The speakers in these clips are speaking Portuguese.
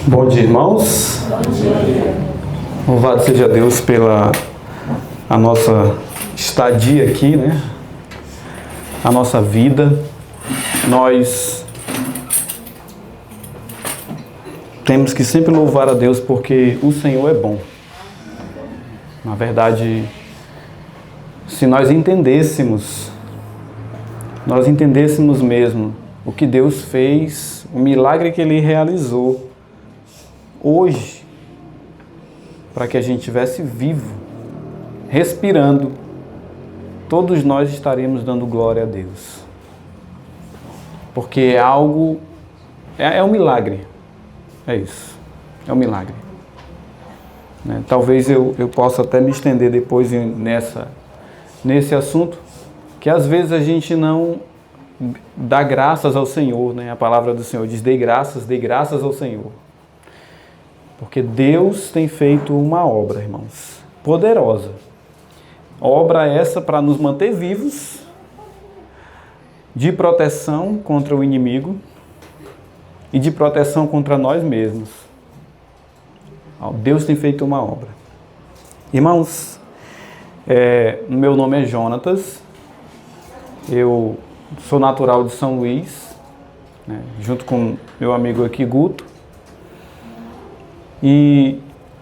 Bom dia, irmãos. Bom dia. Louvado seja Deus pela a nossa estadia aqui, né? A nossa vida. Nós temos que sempre louvar a Deus porque o Senhor é bom. Na verdade, se nós entendêssemos mesmo o que Deus fez, o milagre que Ele realizou hoje, para que a gente estivesse vivo, respirando, todos nós estaríamos dando glória a Deus. Porque é algo, é um milagre, é isso, é um milagre. Né? Talvez eu possa até me estender depois nesse assunto, que às vezes a gente não dá graças ao Senhor, né? A palavra do Senhor diz, dê graças ao Senhor. Porque Deus tem feito uma obra, irmãos, poderosa. Obra essa para nos manter vivos, de proteção contra o inimigo e de proteção contra nós mesmos. Deus tem feito uma obra. Irmãos, meu nome é Jonatas, eu sou natural de São Luís, né, junto com meu amigo aqui, Guto. E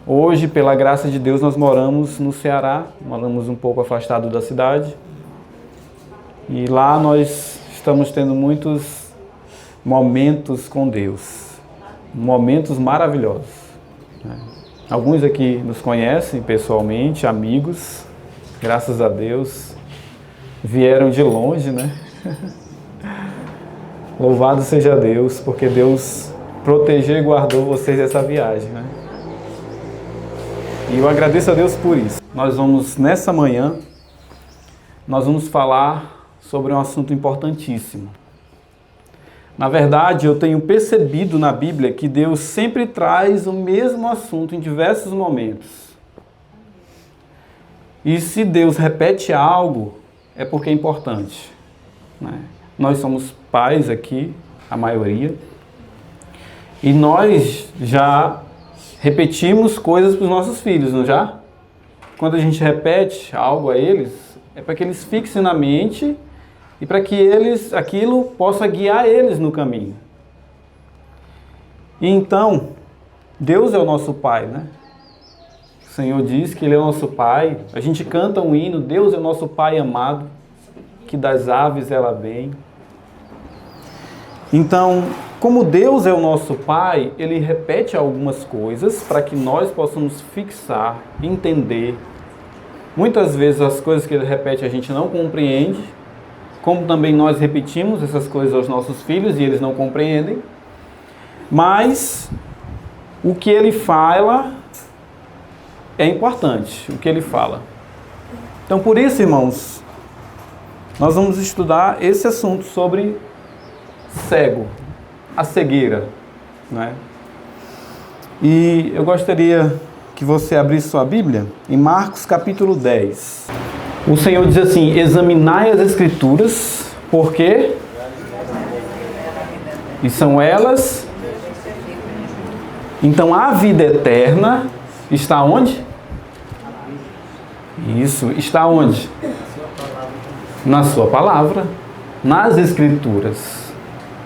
hoje, pela graça de Deus, nós moramos no Ceará, moramos um pouco afastado da cidade. E lá nós estamos tendo muitos momentos com Deus, momentos maravilhosos. Né? Alguns aqui nos conhecem pessoalmente, amigos, graças a Deus, vieram de longe, né? Louvado seja Deus, porque Deus protegeu e guardou vocês dessa viagem, né? E eu agradeço a Deus por isso. Nessa manhã, nós vamos falar sobre um assunto importantíssimo. Na verdade, eu tenho percebido na Bíblia que Deus sempre traz o mesmo assunto em diversos momentos. E se Deus repete algo, é porque é importante, né? Nós somos pais aqui, a maioria, e nós já repetimos coisas para os nossos filhos, não já? Quando a gente repete algo a eles, é para que eles fixem na mente e para que aquilo possa guiar eles no caminho. E então, Deus é o nosso Pai, né? O Senhor diz que Ele é o nosso Pai. A gente canta um hino, Deus é o nosso Pai amado, que das aves ela vem. Então, como Deus é o nosso Pai, Ele repete algumas coisas para que nós possamos fixar, entender. Muitas vezes as coisas que Ele repete a gente não compreende, como também nós repetimos essas coisas aos nossos filhos e eles não compreendem. Mas o que Ele fala é importante, o que Ele fala. Então, por isso, irmãos, nós vamos estudar esse assunto sobre cego, a cegueira, né? E eu gostaria que você abrisse sua Bíblia em Marcos capítulo 10. O Senhor diz assim, examinai as Escrituras, porque e são elas. Então a vida eterna está onde? Isso, está onde? Na sua palavra, nas Escrituras.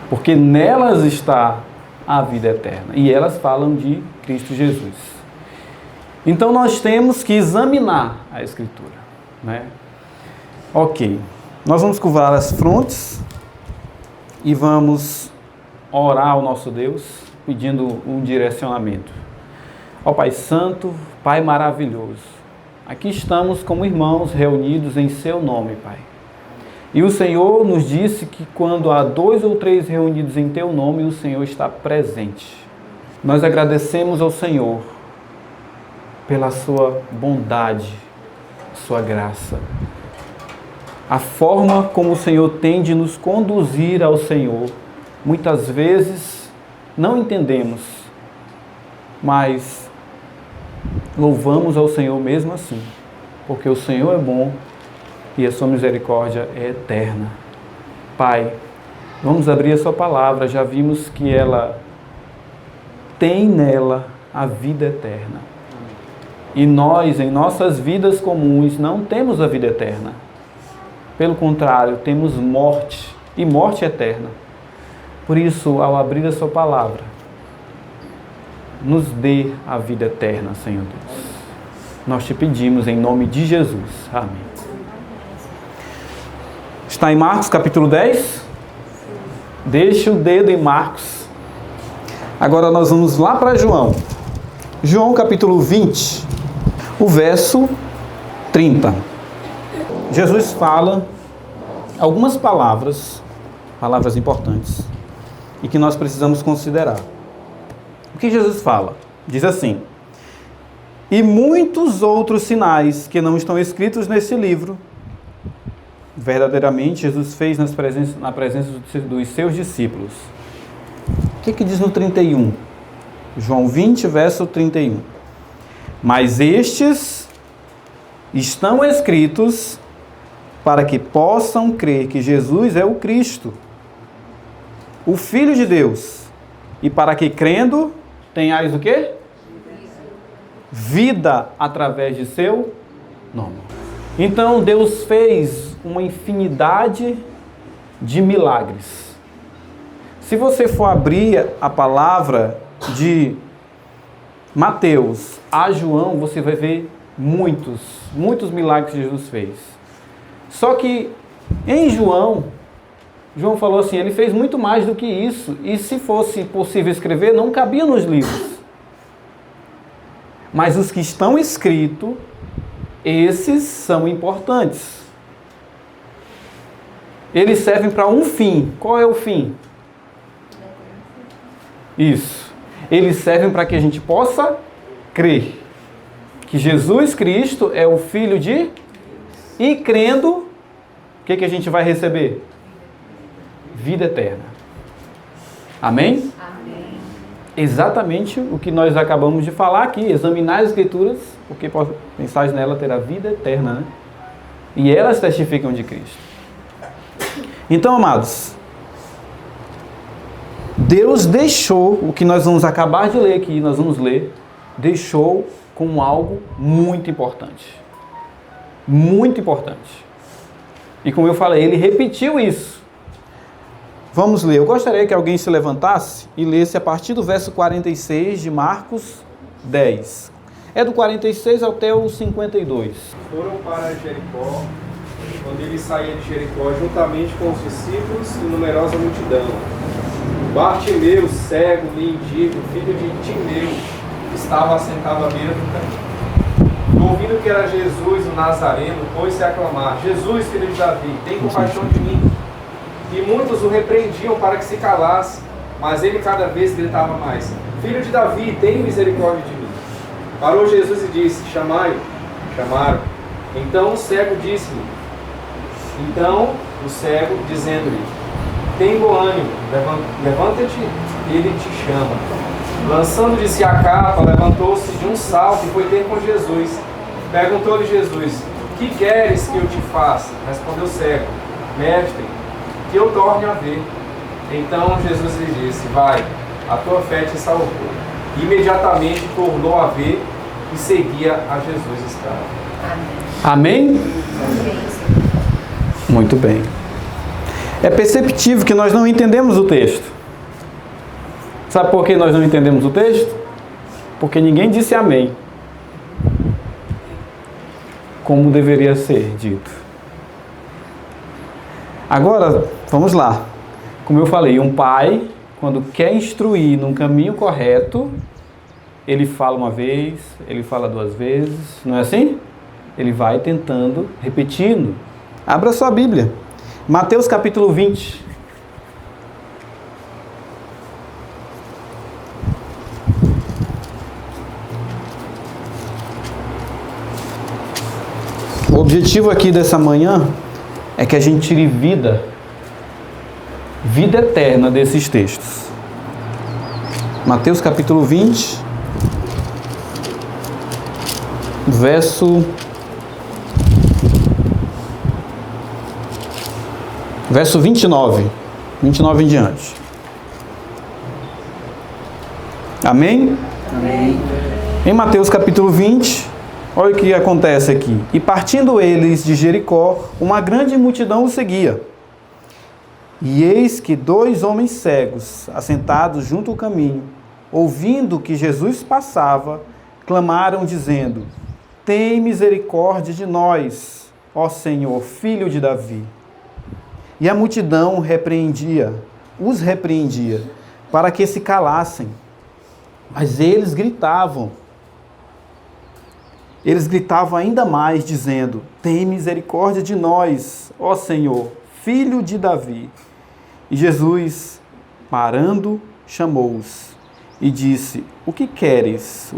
Porque nelas está a vida eterna. E elas falam de Cristo Jesus. Então nós temos que examinar a Escritura, né? Ok. Nós vamos curvar as frontes e vamos orar ao nosso Deus, pedindo um direcionamento. Ó Pai Santo, Pai maravilhoso, aqui estamos como irmãos reunidos em Seu nome, Pai. E o Senhor nos disse que quando há 2 ou 3 reunidos em Teu nome, o Senhor está presente. Nós agradecemos ao Senhor pela Sua bondade, Sua graça. A forma como o Senhor tem de nos conduzir ao Senhor, muitas vezes não entendemos, mas louvamos ao Senhor mesmo assim, porque o Senhor é bom e a sua misericórdia é eterna. Pai, vamos abrir a sua palavra, já vimos que ela tem nela a vida eterna. E nós, em nossas vidas comuns, não temos a vida eterna. Pelo contrário, temos morte, e morte eterna. Por isso, ao abrir a sua palavra, nos dê a vida eterna, Senhor Deus. Nós te pedimos em nome de Jesus. Amém. Está em Marcos capítulo 10? Deixe o dedo em Marcos. Agora nós vamos lá para João. João capítulo 20, o verso 30. Jesus fala algumas palavras importantes e que nós precisamos considerar. O que Jesus fala? Diz assim: e muitos outros sinais que não estão escritos nesse livro, verdadeiramente Jesus fez na presença dos seus discípulos. O que diz no 31? João 20, verso 31. Mas estes estão escritos para que possam crer que Jesus é o Cristo, o Filho de Deus, e para que crendo tenhais o quê? Vida através de seu nome. Então Deus fez uma infinidade de milagres. Se você for abrir a palavra de Mateus a João, você vai ver muitos milagres que Jesus fez. Só que em João falou assim, ele fez muito mais do que isso, e se fosse possível escrever, não cabia nos livros. Mas os que estão escritos, esses são importantes. Eles servem para um fim. Qual é o fim? Isso. Eles servem para que a gente possa crer que Jesus Cristo é o Filho de... E crendo, o que a gente vai receber? Vida eterna. Amém? Amém. Exatamente o que nós acabamos de falar aqui. Examinar as Escrituras, porque pensais nela terá vida eterna, né? E elas testificam de Cristo. Então, amados, Deus deixou o que nós vamos acabar de ler aqui, nós vamos ler, deixou como algo muito importante. Muito importante. E como eu falei, ele repetiu isso. Vamos ler. Eu gostaria que alguém se levantasse e lesse a partir do verso 46 de Marcos 10. É do 46 até o 52. Foram para Jericó, quando ele saía de Jericó, juntamente com os discípulos e numerosa multidão. Bartimeu, cego, mendigo, filho de Timeu, estava assentado à beira do caminho. Ouvindo que era Jesus, o Nazareno, pôs-se a clamar: Jesus, filho de Davi, tem compaixão de mim. E muitos o repreendiam para que se calasse, mas ele cada vez gritava mais: Filho de Davi, tem misericórdia de mim. Parou Jesus e disse: Chamai-o. Chamaram. Então o cego disse-lhe: Então o cego, dizendo-lhe: Tem bom ânimo, levanta-te, ele te chama. Lançando de si a capa, levantou-se de um salto e foi ter com Jesus. Perguntou-lhe Jesus: Que queres que eu te faça? Respondeu o cego: Mestre, que eu torne a ver. Então Jesus lhe disse: Vai, a tua fé te salvou. Imediatamente tornou a ver e seguia a Jesus escravo. Amém? Amém? Muito bem. É perceptível que nós não entendemos o texto. Sabe por que nós não entendemos o texto? Porque ninguém disse amém, como deveria ser dito. Agora, vamos lá. Como eu falei, um pai, quando quer instruir num caminho correto, ele fala uma vez, ele fala duas vezes, não é assim? Ele vai tentando, repetindo. Abra sua Bíblia. Mateus capítulo 20. O objetivo aqui dessa manhã é que a gente tire vida eterna desses textos. Mateus capítulo 20, verso 29 em diante. Amém? Amém. Em Mateus capítulo 20, olha o que acontece aqui. E partindo eles de Jericó, uma grande multidão o seguia. E eis que 2 homens cegos, assentados junto ao caminho, ouvindo que Jesus passava, clamaram dizendo: tem misericórdia de nós, ó Senhor, filho de Davi. E a multidão os repreendia, para que se calassem. Mas eles gritavam ainda mais, dizendo: tem misericórdia de nós, ó Senhor, filho de Davi. E Jesus, parando, chamou-os e disse: o que quereis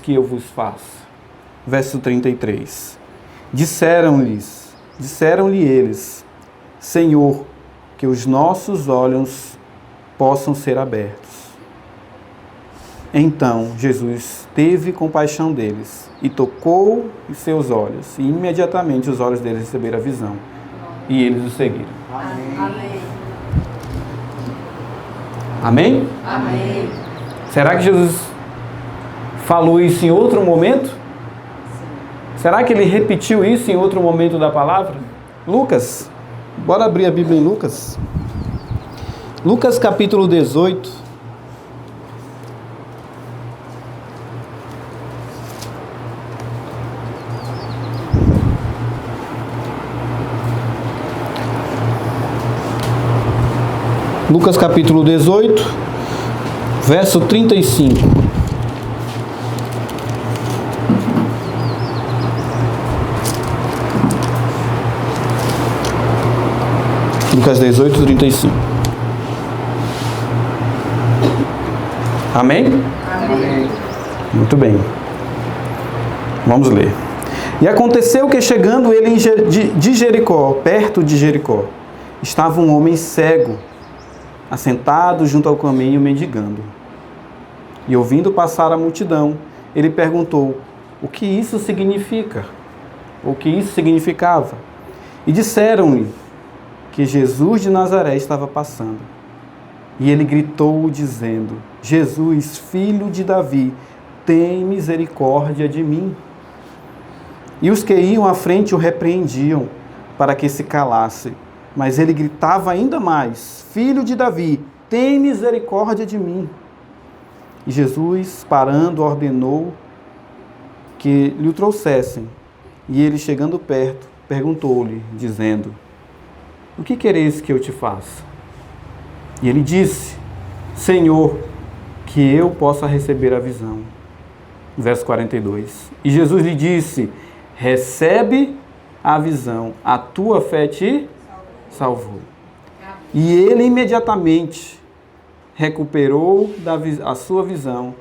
que eu vos faça? Verso 33. Disseram-lhe eles: Senhor, que os nossos olhos possam ser abertos. Então Jesus teve compaixão deles e tocou os seus olhos, e imediatamente os olhos deles receberam a visão, e eles o seguiram. Amém. Amém? Amém. Será que Jesus falou isso em outro momento? Será que ele repetiu isso em outro momento da palavra? Lucas, bora abrir a Bíblia em Lucas. Lucas capítulo 18. Lucas capítulo 18, verso 35. Lucas 18, 35. Amém? Amém. Muito bem. Vamos ler. E aconteceu que, chegando ele de Jericó, perto de Jericó, estava um homem cego, assentado junto ao caminho, mendigando. E ouvindo passar a multidão, ele perguntou: o que isso significa? O que isso significava? E disseram-lhe que Jesus de Nazaré estava passando. E ele gritou, dizendo: Jesus, filho de Davi, tem misericórdia de mim. E os que iam à frente o repreendiam, para que se calasse. Mas ele gritava ainda mais: Filho de Davi, tem misericórdia de mim. E Jesus, parando, ordenou que lhe o trouxessem. E ele, chegando perto, perguntou-lhe, dizendo: o que quereis que eu te faça? E ele disse: Senhor, que eu possa receber a visão. Verso 42. E Jesus lhe disse: recebe a visão, a tua fé te salvou. E ele imediatamente recuperou a sua visão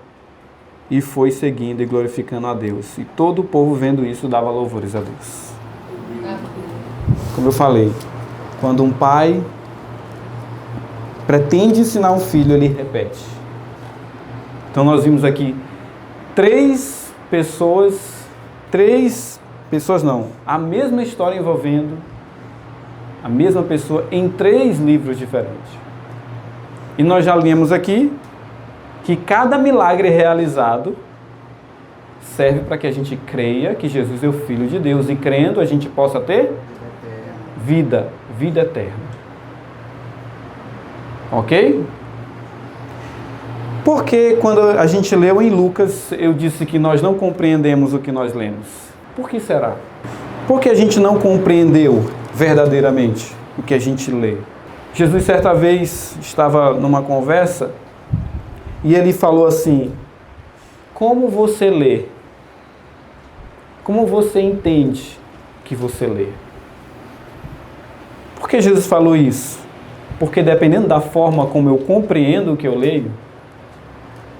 e foi seguindo e glorificando a Deus. E todo o povo, vendo isso, dava louvores a Deus. Como eu falei, quando um pai pretende ensinar um filho, ele repete. Então nós vimos aqui a mesma história envolvendo a mesma pessoa em 3 livros diferentes. E nós já lemos aqui que cada milagre realizado serve para que a gente creia que Jesus é o Filho de Deus, e crendo a gente possa ter vida eterna. Ok? Porque quando a gente leu em Lucas, eu disse que nós não compreendemos o que nós lemos. Por que será? Porque a gente não compreendeu verdadeiramente o que a gente lê. Jesus, certa vez, estava numa conversa e ele falou assim: como você lê? Como você entende que você lê? Por que Jesus falou isso? Porque dependendo da forma como eu compreendo o que eu leio,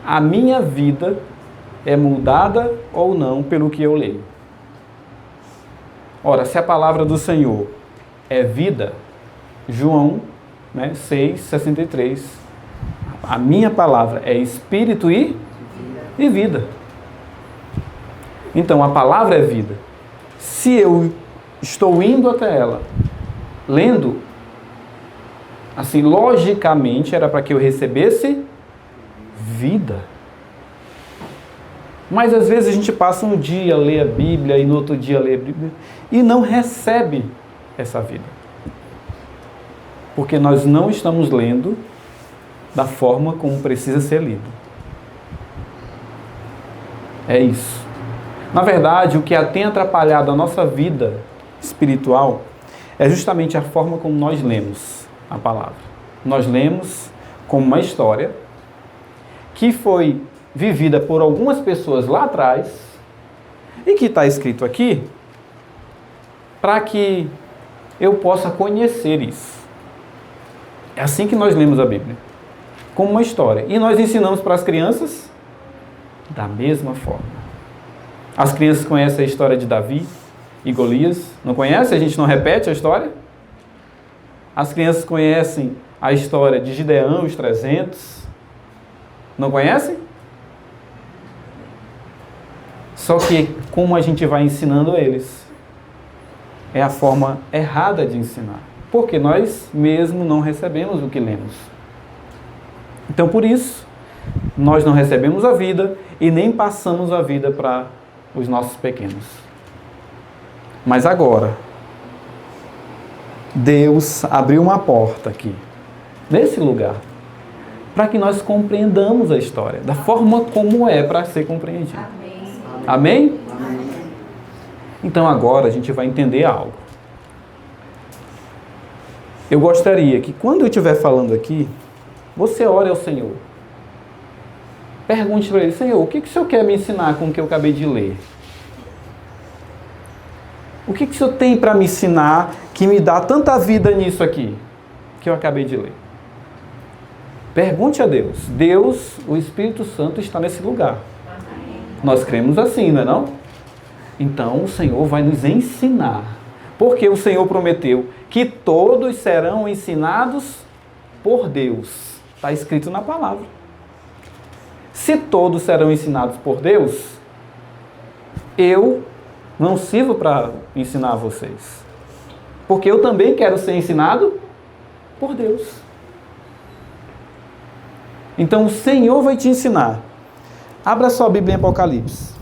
a minha vida é mudada ou não pelo que eu leio. Ora, se a palavra do Senhor é vida, João 6,63, a minha palavra é espírito e vida. Então, a palavra é vida. Se eu estou indo até ela, lendo, assim, logicamente, era para que eu recebesse vida. Mas às vezes a gente passa um dia a ler a Bíblia e no outro dia a ler a Bíblia e não recebe essa vida. Porque nós não estamos lendo da forma como precisa ser lido. É isso. Na verdade, o que tem atrapalhado a nossa vida espiritual é justamente a forma como nós lemos a palavra. Nós lemos como uma história que foi vivida por algumas pessoas lá atrás e que está escrito aqui para que eu possa conhecer isso. É assim que nós lemos a Bíblia, como uma história. E nós ensinamos para as crianças da mesma forma. As crianças conhecem a história de Davi e Golias. Não conhecem? A gente não repete a história? As crianças conhecem a história de Gideão, os 300. Não conhecem? Só que como a gente vai ensinando eles, é a forma errada de ensinar. Porque nós mesmo não recebemos o que lemos. Então, por isso, nós não recebemos a vida e nem passamos a vida para os nossos pequenos. Mas agora, Deus abriu uma porta aqui, nesse lugar, para que nós compreendamos a história, da forma como é para ser compreendido. Amém? Amém. Então agora a gente vai entender algo. Eu gostaria que quando eu estiver falando aqui, você ore ao Senhor. Pergunte para Ele: Senhor, o que o Senhor quer me ensinar com o que eu acabei de ler? O que o Senhor tem para me ensinar que me dá tanta vida nisso aqui, que eu acabei de ler? Pergunte a Deus. Deus, o Espírito Santo, está nesse lugar. Nós cremos assim, não é não? Então o Senhor vai nos ensinar. Porque o Senhor prometeu que todos serão ensinados por Deus. Está escrito na palavra. Se todos serão ensinados por Deus, eu não sirvo para ensinar vocês. Porque eu também quero ser ensinado por Deus. Então o Senhor vai te ensinar. Abra sua Bíblia em Apocalipse.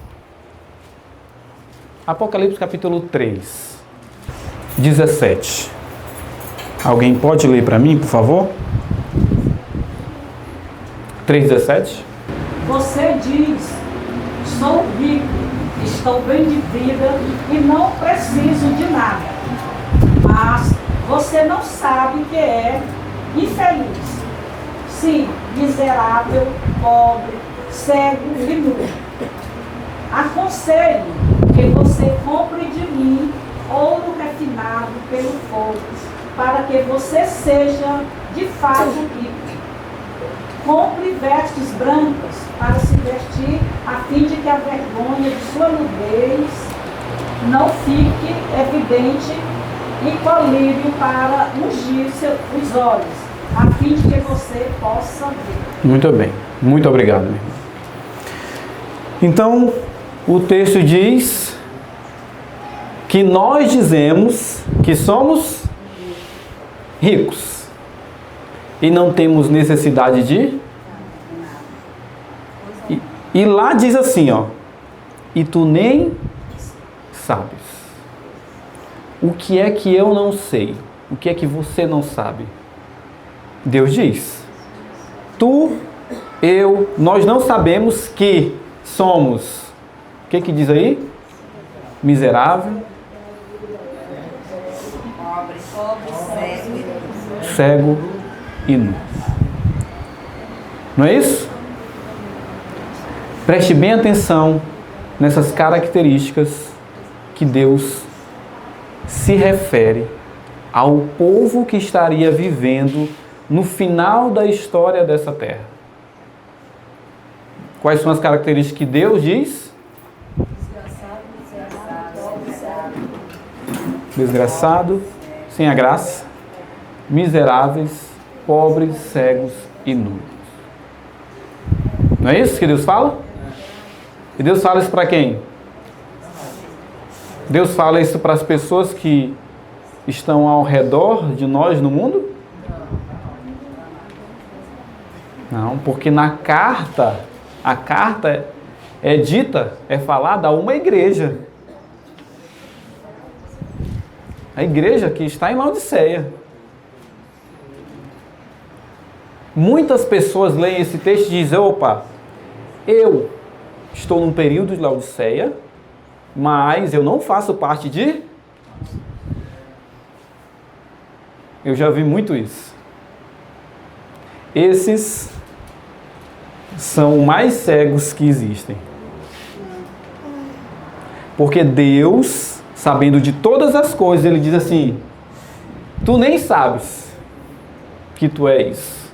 Apocalipse capítulo 3, 17. Alguém pode ler para mim, por favor? 3,17. Você diz: sou rico, estou bem de vida e não preciso de nada. Mas você não sabe que é infeliz. Sim, miserável, pobre, cego e nu. Aconselho que você compre de mim ouro refinado pelo fogo, para que você seja de fato rico. Compre vestes brancas para se vestir, a fim de que a vergonha de sua nudez não fique evidente, e colírio para ungir os olhos, a fim de que você possa ver. Muito bem. Muito obrigado, meu irmão. Então, o texto diz que nós dizemos que somos ricos e não temos necessidade de... E lá diz assim, ó: e tu nem sabes. O que é que eu não sei? O que é que você não sabe? Deus diz: tu, eu, nós não sabemos que somos... O que diz aí? Miserável, cego e nu. Não é isso? Preste bem atenção nessas características que Deus se refere ao povo que estaria vivendo no final da história dessa terra. Quais são as características que Deus diz? Desgraçado, sem a graça, miseráveis, pobres, cegos e nus. Não é isso que Deus fala? E Deus fala isso para quem? Deus fala isso para as pessoas que estão ao redor de nós no mundo? Não, porque na carta, a carta é dita, é falada a uma igreja. A igreja que está em Laodiceia. Muitas pessoas leem esse texto e dizem, opa, eu estou num período de Laodiceia, mas eu não faço parte de... Eu já vi muito isso. Esses são os mais cegos que existem. Porque Deus, sabendo de todas as coisas, Ele diz assim, tu nem sabes que tu é isso.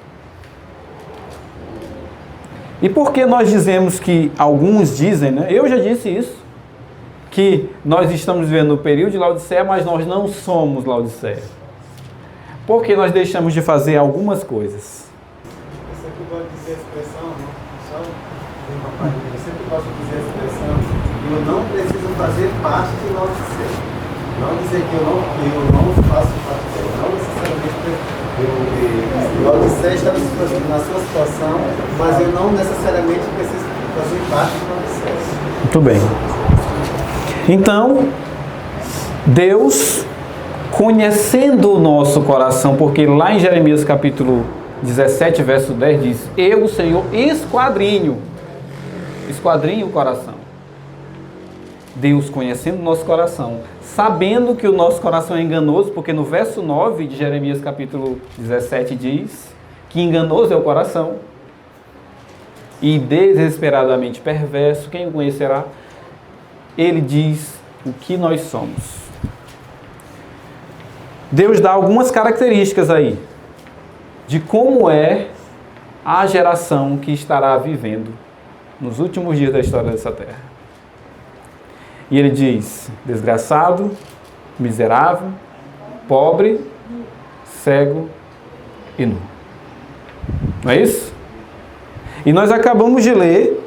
E por que nós dizemos que, alguns dizem, né? Eu já disse isso, que nós estamos vivendo no período de Laodiceia, mas nós não somos Laodiceia. Porque nós deixamos de fazer algumas coisas. Eu sempre gosto de dizer a expressão, não? Só uma palhinha. Eu sempre gosto de dizer a expressão, eu não preciso fazer parte de Laodiceia. Não dizer que eu não faço parte dela. Não necessariamente Laodiceia está na sua situação, mas eu não necessariamente preciso fazer parte de Laodiceia. Muito bem. Então, Deus, conhecendo o nosso coração, porque lá em Jeremias capítulo 17, verso 10 diz, eu, o Senhor, esquadrinho o coração. Deus conhecendo o nosso coração, sabendo que o nosso coração é enganoso, porque no verso 9 de Jeremias capítulo 17 diz que enganoso é o coração e desesperadamente perverso, quem o conhecerá? Ele diz o que nós somos. Deus dá algumas características aí de como é a geração que estará vivendo nos últimos dias da história dessa terra. E ele diz, desgraçado, miserável, pobre, cego e nu. Não é isso? E nós acabamos de ler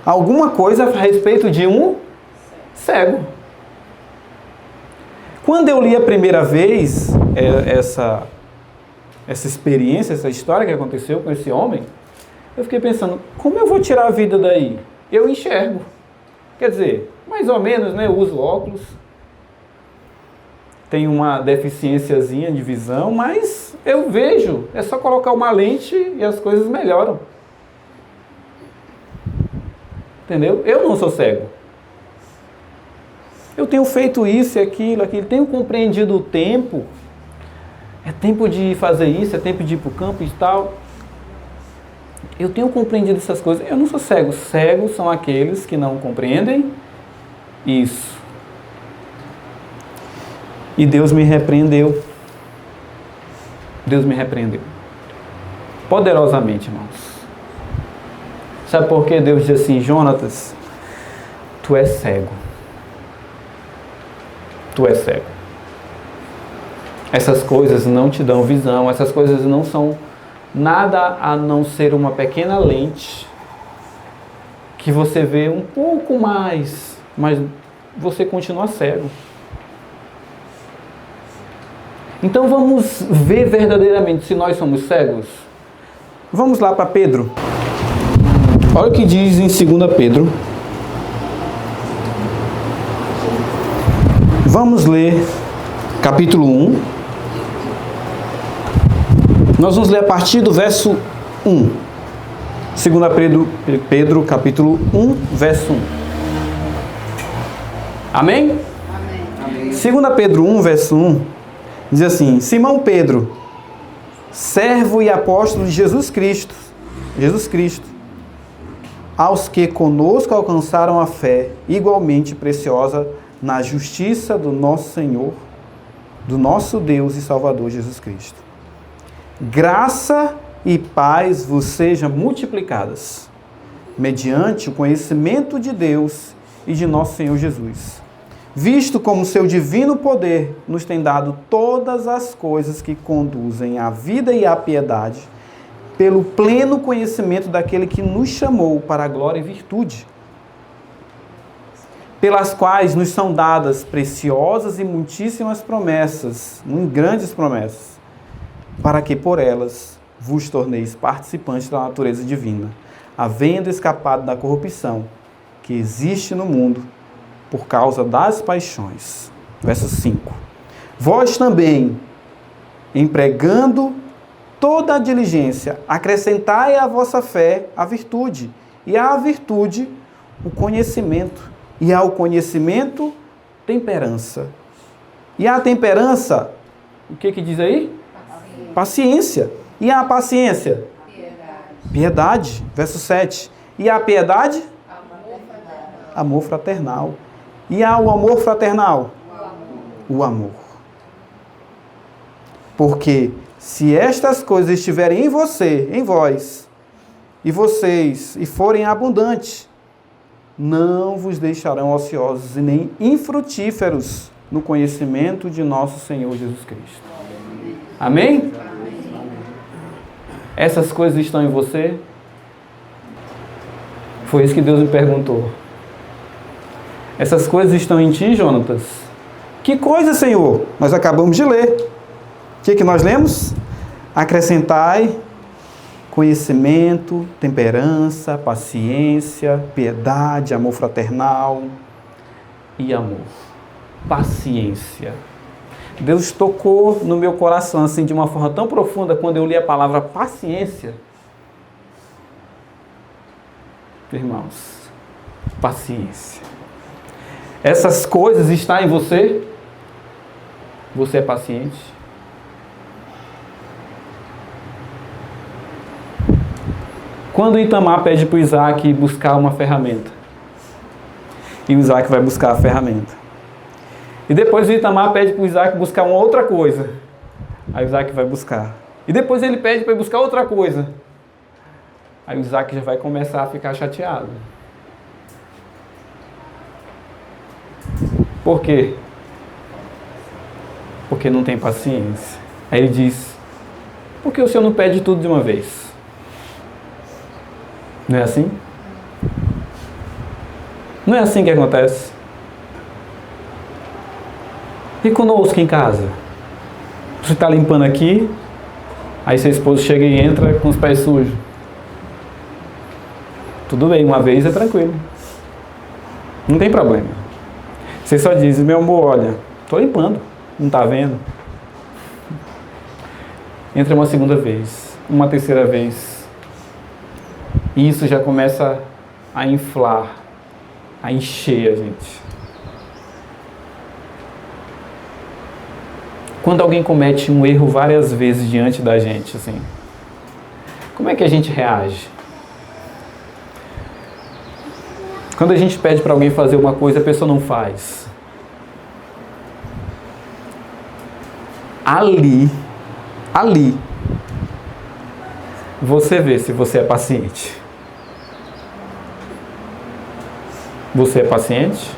alguma coisa a respeito de um cego. Quando eu li a primeira vez essa experiência, essa história que aconteceu com esse homem, eu fiquei pensando, como eu vou tirar a vida daí? Eu enxergo. Quer dizer, mais ou menos, né? Eu uso óculos, tenho uma deficiênciazinha de visão, mas eu vejo, é só colocar uma lente e as coisas melhoram. Entendeu? Eu não sou cego. Eu tenho feito isso e aquilo, tenho compreendido o tempo. É tempo de fazer isso, é tempo de ir para o campo e tal. Eu tenho compreendido essas coisas. Eu não sou cego. Cegos são aqueles que não compreendem isso. E Deus me repreendeu. Deus me repreendeu. Poderosamente, irmãos. Sabe por que Deus diz assim, Jonatas, tu és cego. Tu és cego. Essas coisas não te dão visão, essas coisas não são nada a não ser uma pequena lente que você vê um pouco mais, mas você continua cego. Então vamos ver verdadeiramente se nós somos cegos. Vamos lá para Pedro. Olha o que diz em 2 Pedro. Vamos ler capítulo 1. Nós vamos ler a partir do verso 1. 2 Pedro, capítulo 1, verso 1. Amém? Amém. 2 Pedro 1, verso 1, diz assim, Simão Pedro, servo e apóstolo de Jesus Cristo, aos que conosco alcançaram a fé igualmente preciosa na justiça do nosso Senhor, do nosso Deus e Salvador Jesus Cristo. Graça e paz vos sejam multiplicadas, mediante o conhecimento de Deus e de nosso Senhor Jesus, visto como seu divino poder nos tem dado todas as coisas que conduzem à vida e à piedade, pelo pleno conhecimento daquele que nos chamou para a glória e virtude, pelas quais nos são dadas preciosas e muitíssimas promessas, grandes promessas, para que por elas vos torneis participantes da natureza divina, havendo escapado da corrupção que existe no mundo por causa das paixões. Verso 5. Vós também, empregando toda a diligência, acrescentai à vossa fé a virtude, e à virtude o conhecimento, e ao conhecimento temperança. E à temperança, o que diz aí? Paciência. E à paciência? Piedade. Verso 7. E à piedade? Amor fraternal. E ao amor fraternal? O amor. Porque se estas coisas estiverem em você, em vós, e forem abundantes, não vos deixarão ociosos e nem infrutíferos no conhecimento de nosso Senhor Jesus Cristo. Amém? Essas coisas estão em você? Foi isso que Deus me perguntou. Essas coisas estão em ti, Jonatas? Que coisa, Senhor? Nós acabamos de ler. O que nós lemos? Acrescentai conhecimento, temperança, paciência, piedade, amor fraternal e amor. Paciência. Deus tocou no meu coração assim de uma forma tão profunda quando eu li a palavra paciência. Irmãos, paciência. Essas coisas estão em você? Você é paciente? Quando o Itamar pede para o Isaac buscar uma ferramenta, e o Isaac vai buscar a ferramenta, e depois o Itamar pede para o Isaac buscar uma outra coisa, aí o Isaac vai buscar, e depois ele pede para ele buscar outra coisa, aí o Isaac já vai começar a ficar chateado. Por quê? Porque não tem paciência. Aí ele diz, por que o Senhor não pede tudo de uma vez? Não é assim? Não é assim que acontece. E conosco em casa? Você está limpando aqui, aí seu esposo chega e entra com os pés sujos. Tudo bem, uma vez é tranquilo. Não tem problema. Você só diz, meu amor, olha, estou limpando, não está vendo? Entra uma segunda vez, uma terceira vez. E isso já começa a inflar, a encher a gente. Quando alguém comete um erro várias vezes diante da gente, assim, como é que a gente reage? Quando a gente pede para alguém fazer uma coisa, a pessoa não faz. Ali, você vê se você é paciente. Você é paciente?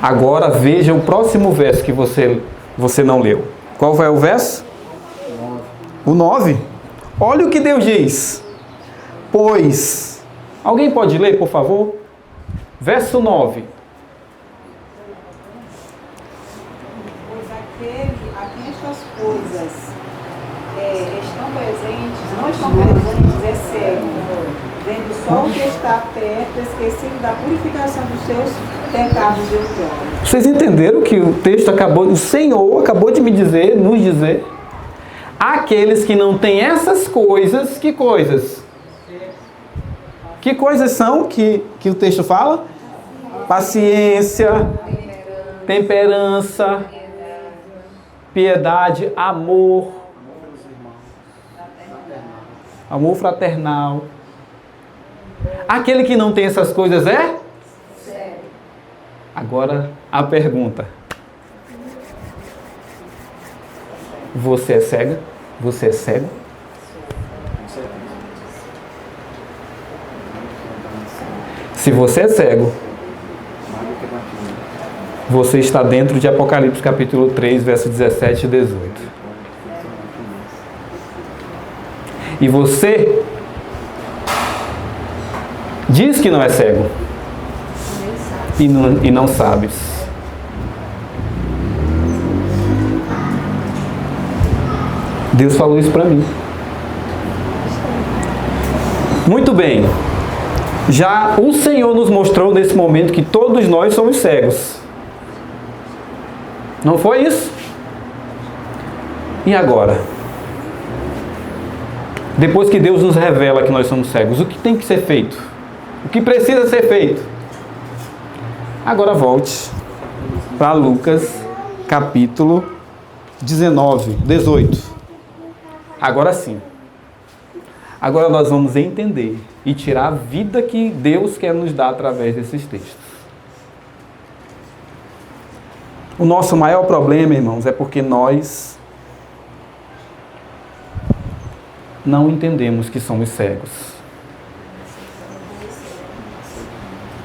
Agora veja o próximo verso que você não leu. Qual vai o verso? O 9. Olha o que Deus diz. Pois... Alguém pode ler, por favor? Verso 9. Pois aquele a quem estas coisas não estão presentes, é cego, vendo só o que está perto, esquecido da purificação dos seus pecados de outrora. Vocês entenderam que o texto o Senhor acabou de nos dizer? Aqueles que não têm essas coisas, que coisas? Que coisas são que o texto fala? Paciência, temperança, piedade, amor fraternal. Aquele que não tem essas coisas é? Agora a pergunta. Você é cega? Você é cego? Se você é cego, você está dentro de Apocalipse capítulo 3, verso 17 e 18. E você diz que não é cego. E não sabes. Deus falou isso para mim. Muito bem. Já o Senhor nos mostrou nesse momento que todos nós somos cegos. Não foi isso? E agora? Depois que Deus nos revela que nós somos cegos, o que tem que ser feito? O que precisa ser feito? Agora volte para Lucas, capítulo 19, 18. Agora sim. Agora nós vamos entender e tirar a vida que Deus quer nos dar através desses textos. O nosso maior problema, irmãos, é porque nós não entendemos que somos cegos.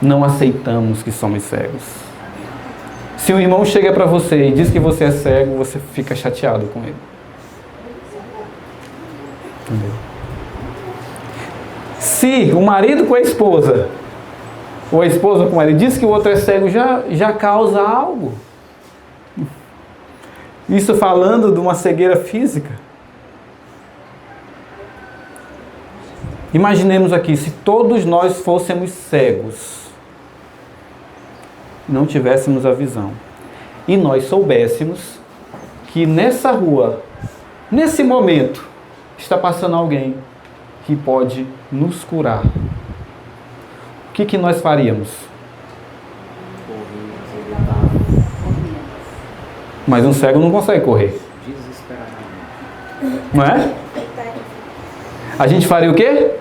Não aceitamos que somos cegos. Se um irmão chega para você e diz que você é cego, você fica chateado com ele. Entendeu? Se o marido com a esposa, ou a esposa com o marido, diz que o outro é cego, já causa algo. Isso falando de uma cegueira física. Imaginemos aqui, se todos nós fôssemos cegos, não tivéssemos a visão, e nós soubéssemos que nessa rua, nesse momento, está passando alguém que pode nos curar. O que nós faríamos? Mas um cego não consegue correr. Não é? A gente faria o quê?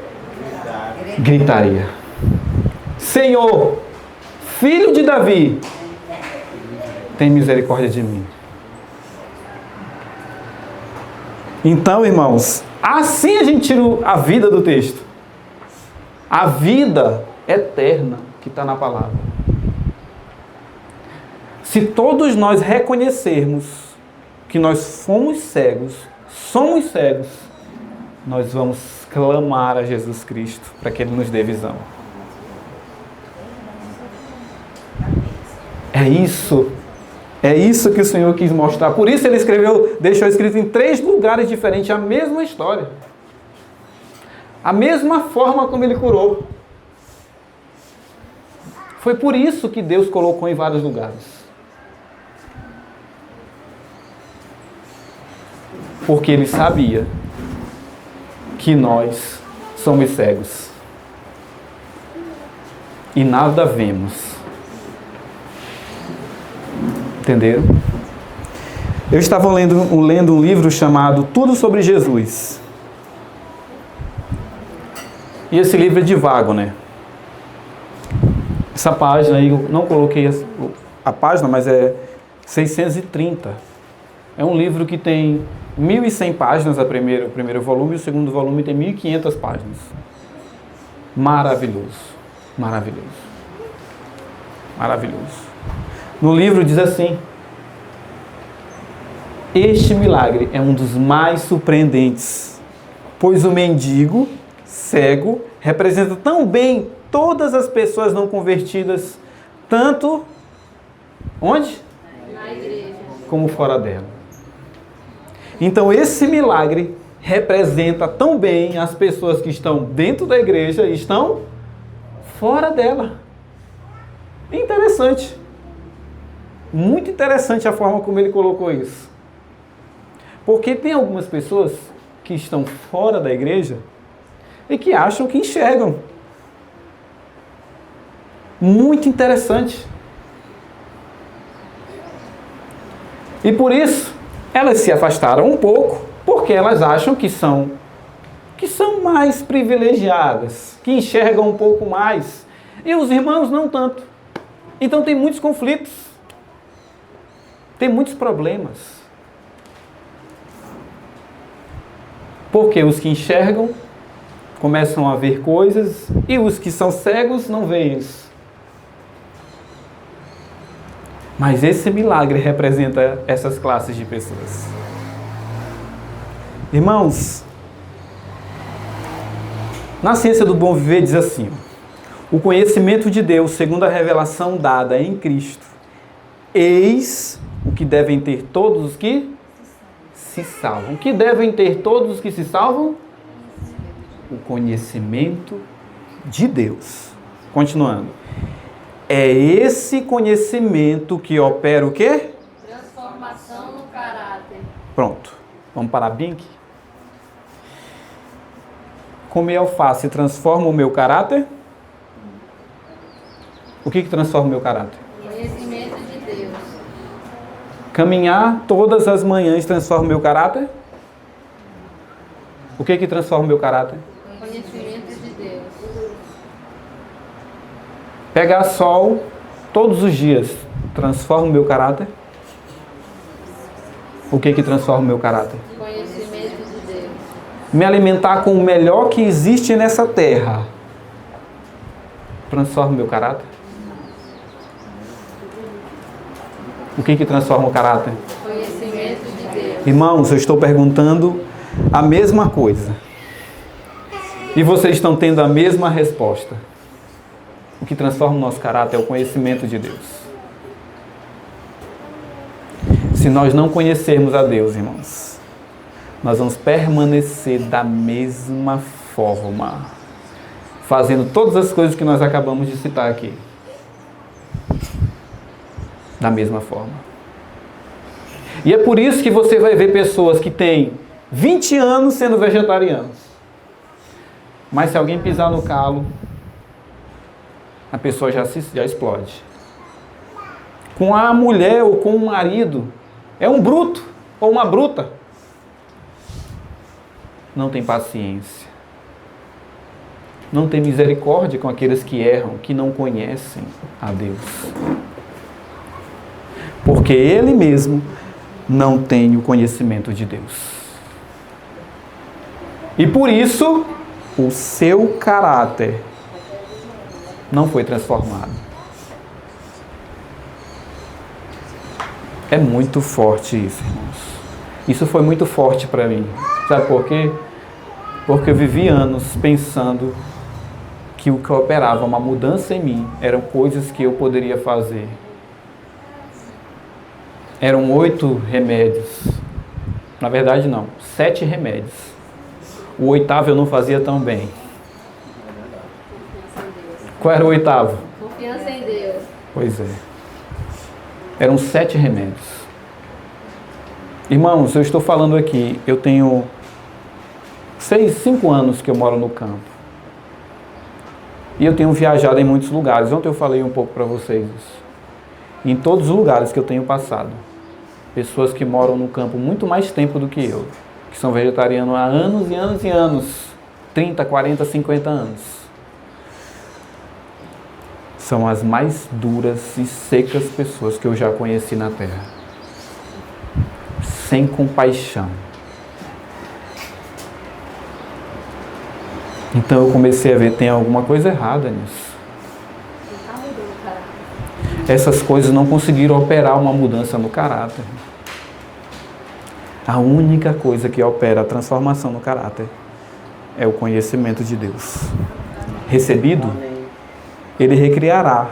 Gritaria. Senhor, Filho de Davi, tem misericórdia de mim. Então, irmãos, assim a gente tira a vida do texto. A vida eterna que está na palavra. Se todos nós reconhecermos que nós somos cegos, nós vamos clamar a Jesus Cristo para que Ele nos dê visão. É isso que o Senhor quis mostrar. Por isso Ele deixou escrito em 3 lugares diferentes a mesma história. A mesma forma como Ele curou. Foi por isso que Deus colocou em vários lugares. Porque Ele sabia que nós somos cegos. E nada vemos. Entenderam? Eu estava lendo um livro chamado Tudo sobre Jesus. E esse livro é de Wagner. Essa página aí, eu não coloquei a página, mas é 630. É um livro que tem 1.100 páginas, o primeiro volume, e o segundo volume tem 1.500 páginas. Maravilhoso. Maravilhoso. Maravilhoso. No livro diz assim: este milagre é um dos mais surpreendentes, pois o mendigo cego representa tão bem todas as pessoas não convertidas, tanto onde? Na igreja. Como fora dela. Então esse milagre representa tão bem as pessoas que estão dentro da igreja e estão fora dela. Interessante. Muito interessante a forma como ele colocou isso. Porque tem algumas pessoas que estão fora da igreja e que acham que enxergam. Muito interessante. E por isso, elas se afastaram um pouco, porque elas acham que são mais privilegiadas, que enxergam um pouco mais. E os irmãos não tanto. Então tem muitos conflitos. Tem muitos problemas. Porque os que enxergam começam a ver coisas e os que são cegos não veem isso. Mas esse milagre representa essas classes de pessoas. Irmãos, na ciência do bom viver diz assim: o conhecimento de Deus, segundo a revelação dada em Cristo, eis o que devem ter todos os que se salvam. O que devem ter todos os que se salvam? O conhecimento de Deus. Continuando. É esse conhecimento que opera o quê? Transformação no caráter. Pronto. Vamos parar bem aqui. Comer alface transforma o meu caráter? O que transforma o meu caráter? Conhecimento de Deus. Caminhar todas as manhãs transforma o meu caráter? O que transforma o meu caráter? Conhecimento de Deus. Pegar sol todos os dias transforma o meu caráter? O que transforma o meu caráter? Conhecimento de Deus. Me alimentar com o melhor que existe nessa terra transforma o meu caráter? O que transforma o caráter? Conhecimento de Deus. Irmãos, eu estou perguntando a mesma coisa. E vocês estão tendo a mesma resposta. O que transforma o nosso caráter é o conhecimento de Deus. Se nós não conhecermos a Deus, irmãos, nós vamos permanecer da mesma forma, fazendo todas as coisas que nós acabamos de citar aqui. Da mesma forma. E é por isso que você vai ver pessoas que têm 20 anos sendo vegetarianos. Mas se alguém pisar no calo, a pessoa já explode. Com a mulher ou com o marido, é um bruto ou uma bruta. Não tem paciência. Não tem misericórdia com aqueles que erram, que não conhecem a Deus. Porque ele mesmo não tem o conhecimento de Deus. E por isso, o seu caráter não foi transformado. É muito forte isso, irmãos. Isso foi muito forte para mim. Sabe por quê? Porque eu vivi anos pensando que o que operava uma mudança em mim eram coisas que eu poderia fazer. Eram 8 remédios. Na verdade, não. 7 remédios. O 8º eu não fazia tão bem. Qual era o 8º? Confiança em Deus. Pois é. Eram 7 remédios. Irmãos, eu estou falando aqui, eu tenho 5 anos que eu moro no campo. E eu tenho viajado em muitos lugares. Ontem eu falei um pouco para vocês isso. Em todos os lugares que eu tenho passado. Pessoas que moram no campo muito mais tempo do que eu. Que são vegetarianos há anos e anos e anos. 30, 40, 50 anos. São as mais duras e secas pessoas que eu já conheci na Terra. Sem compaixão. Então eu comecei a ver, tem alguma coisa errada nisso. Essas coisas não conseguiram operar uma mudança no caráter. A única coisa que opera a transformação no caráter é o conhecimento de Deus. Recebido, ele recriará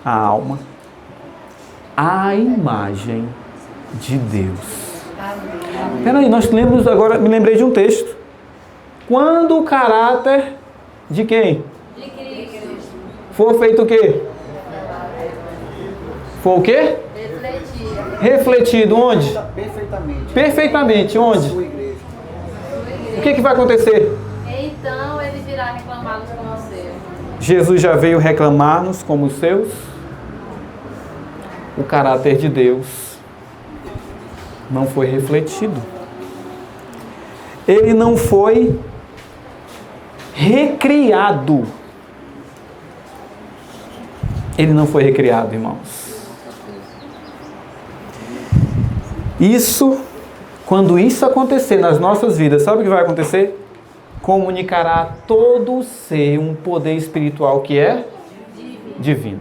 a alma à imagem de Deus. Peraí, nós lemos agora, me lembrei de um texto. Quando o caráter de quem? De Cristo. For feito o quê? For o quê? Refletir. Refletido onde? Perfeitamente. Perfeitamente, onde? Sua igreja. O que vai acontecer? Então ele virá reclamá-los como seus. Jesus já veio reclamar-nos como os seus. O caráter de Deus não foi refletido. Ele não foi recriado. Ele não foi recriado, irmãos. Quando isso acontecer nas nossas vidas, sabe o que vai acontecer? Comunicará a todo ser um poder espiritual que é divino.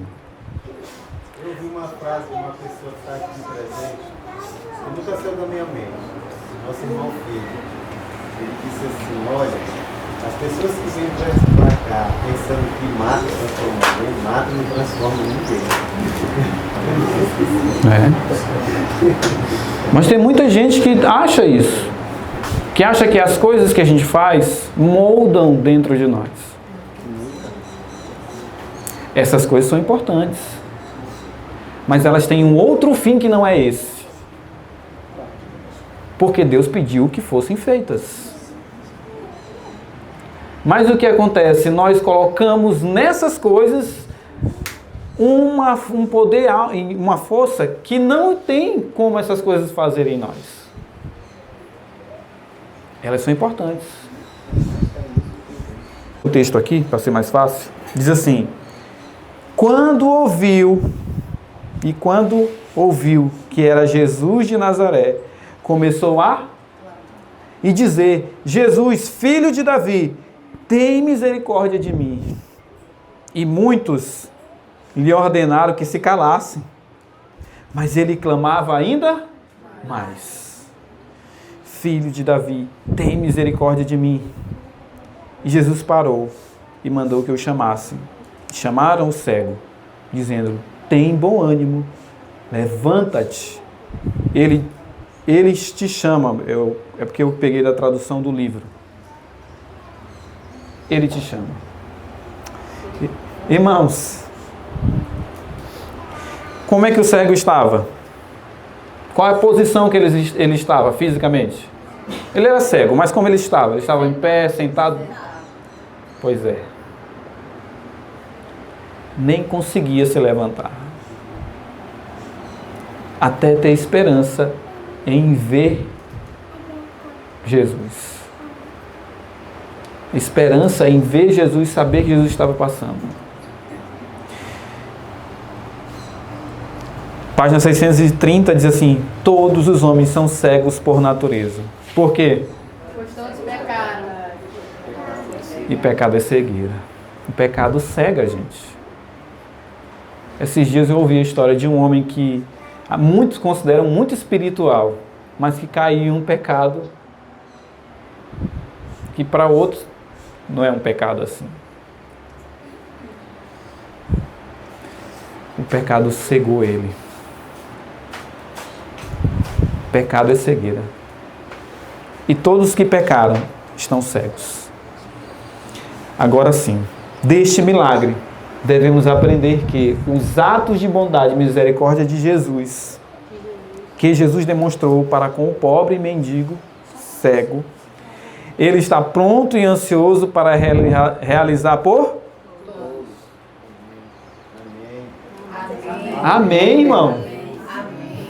Eu ouvi uma frase de uma pessoa que está aqui presente, que nunca saiu da minha mente. Nosso irmão Pedro. Ele disse assim, olha, As pessoas que vêm pra cá pensando que mata transforma alguém, mata não transforma ninguém. Mas tem muita gente que acha isso. Que acha que as coisas que a gente faz moldam dentro de nós. Essas coisas são importantes. Mas elas têm um outro fim que não é esse. Porque Deus pediu que fossem feitas. Mas o que acontece? Nós colocamos nessas coisas um poder, uma força que não tem como essas coisas fazerem em nós. Elas são importantes. O texto aqui, para ser mais fácil, diz assim: quando ouviu que era Jesus de Nazaré, começou a dizer: Jesus, filho de Davi, tem misericórdia de mim. E muitos lhe ordenaram que se calasse, mas ele clamava ainda mais: Filho de Davi, tem misericórdia de mim. E Jesus parou e mandou que o chamassem. Chamaram o cego, dizendo: tem bom ânimo, levanta-te. Ele te chama. É porque eu peguei da tradução do livro. Ele te chama. Irmãos, como é que o cego estava? Qual é a posição que ele estava fisicamente? Ele era cego, mas como ele estava? Ele estava em pé, sentado? Pois é. Nem conseguia se levantar. Até ter esperança em ver Jesus. Esperança em ver Jesus, saber que Jesus estava passando. Página 630 diz assim: todos os homens são cegos por natureza. Por quê? Pois todos pecaram. E pecado é cegueira. O pecado cega a gente. Esses dias eu ouvi a história de um homem que muitos consideram muito espiritual, mas que caiu em um pecado que para outros não é um pecado assim. O pecado cegou ele. O pecado é cegueira. E todos que pecaram estão cegos. Agora sim, deste milagre, devemos aprender que os atos de bondade e misericórdia de Jesus, que Jesus demonstrou para com o pobre e mendigo cego, ele está pronto e ansioso para realizar por todos. Amém, irmão? Amém.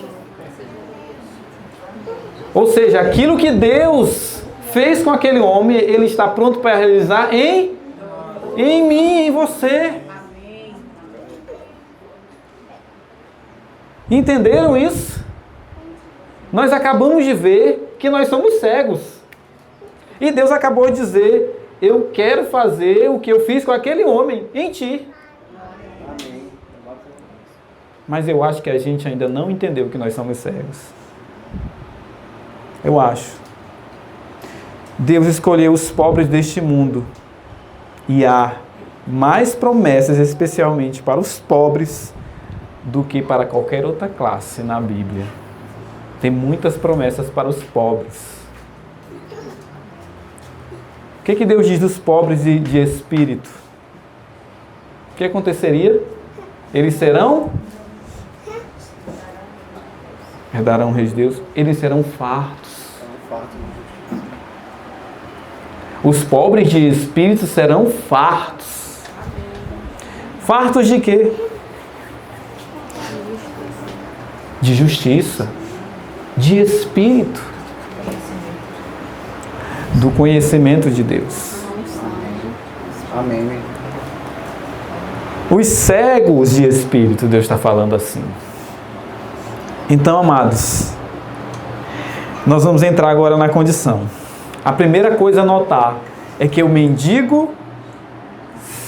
Ou seja, aquilo que Deus fez com aquele homem, ele está pronto para realizar em mim, em você. Entenderam isso? Nós acabamos de ver que nós somos cegos. E Deus acabou de dizer: eu quero fazer o que eu fiz com aquele homem em ti. Mas eu acho que a gente ainda não entendeu que nós somos cegos. Eu acho. Deus escolheu os pobres deste mundo. E há mais promessas especialmente para os pobres do que para qualquer outra classe na Bíblia. Tem muitas promessas para os pobres. O que Deus diz dos pobres de espírito? O que aconteceria? Eles serão? Herdarão o reino de Deus. Eles serão fartos. Os pobres de espírito serão fartos. Fartos de quê? De justiça. De espírito. Do conhecimento de Deus. Amém. Os cegos de espírito, Deus está falando assim. Então, amados, nós vamos entrar agora na condição. A primeira coisa a notar é que o mendigo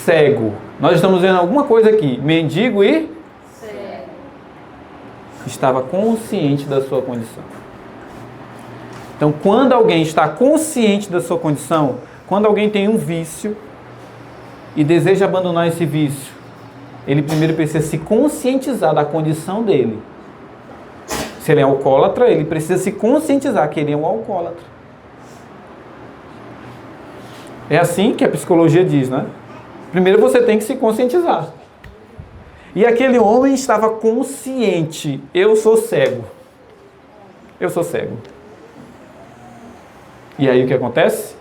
cego, nós estamos vendo alguma coisa aqui, mendigo e cego, estava consciente da sua condição. Então, quando alguém está consciente da sua condição, quando alguém tem um vício e deseja abandonar esse vício, ele primeiro precisa se conscientizar da condição dele. Se ele é alcoólatra, ele precisa se conscientizar que ele é um alcoólatra. É assim que a psicologia diz, né? Primeiro você tem que se conscientizar. E aquele homem estava consciente. Eu sou cego. Eu sou cego. E aí o que acontece?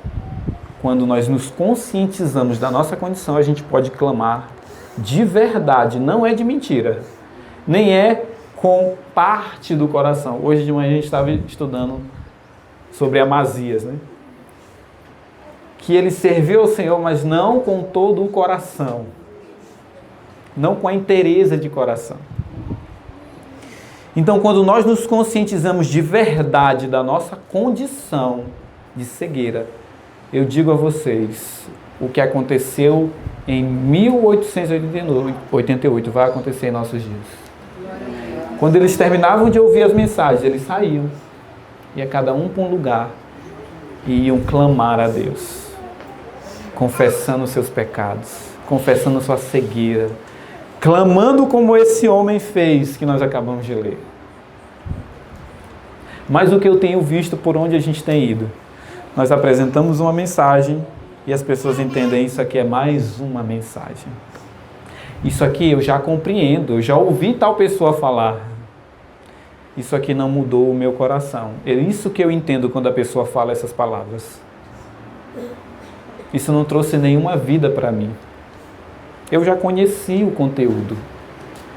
Quando nós nos conscientizamos da nossa condição, a gente pode clamar de verdade, não é de mentira. Nem é com parte do coração. Hoje de manhã a gente estava estudando sobre Amazias, né? Que ele serviu ao Senhor, mas não com todo o coração. Não com a inteireza de coração. Então, quando nós nos conscientizamos de verdade da nossa condição de cegueira, eu digo a vocês, o que aconteceu em 1888 vai acontecer em nossos dias. Quando eles terminavam de ouvir as mensagens, eles saíam, ia cada um para um lugar e iam clamar a Deus, confessando seus pecados, confessando sua cegueira, clamando como esse homem fez, que nós acabamos de ler. Mas o que eu tenho visto por onde a gente tem ido? Nós apresentamos uma mensagem e as pessoas entendem isso aqui é mais uma mensagem. Isso aqui eu já compreendo, eu já ouvi tal pessoa falar. Isso aqui não mudou o meu coração. É isso que eu entendo quando a pessoa fala essas palavras. Isso não trouxe nenhuma vida para mim. Eu já conheci o conteúdo.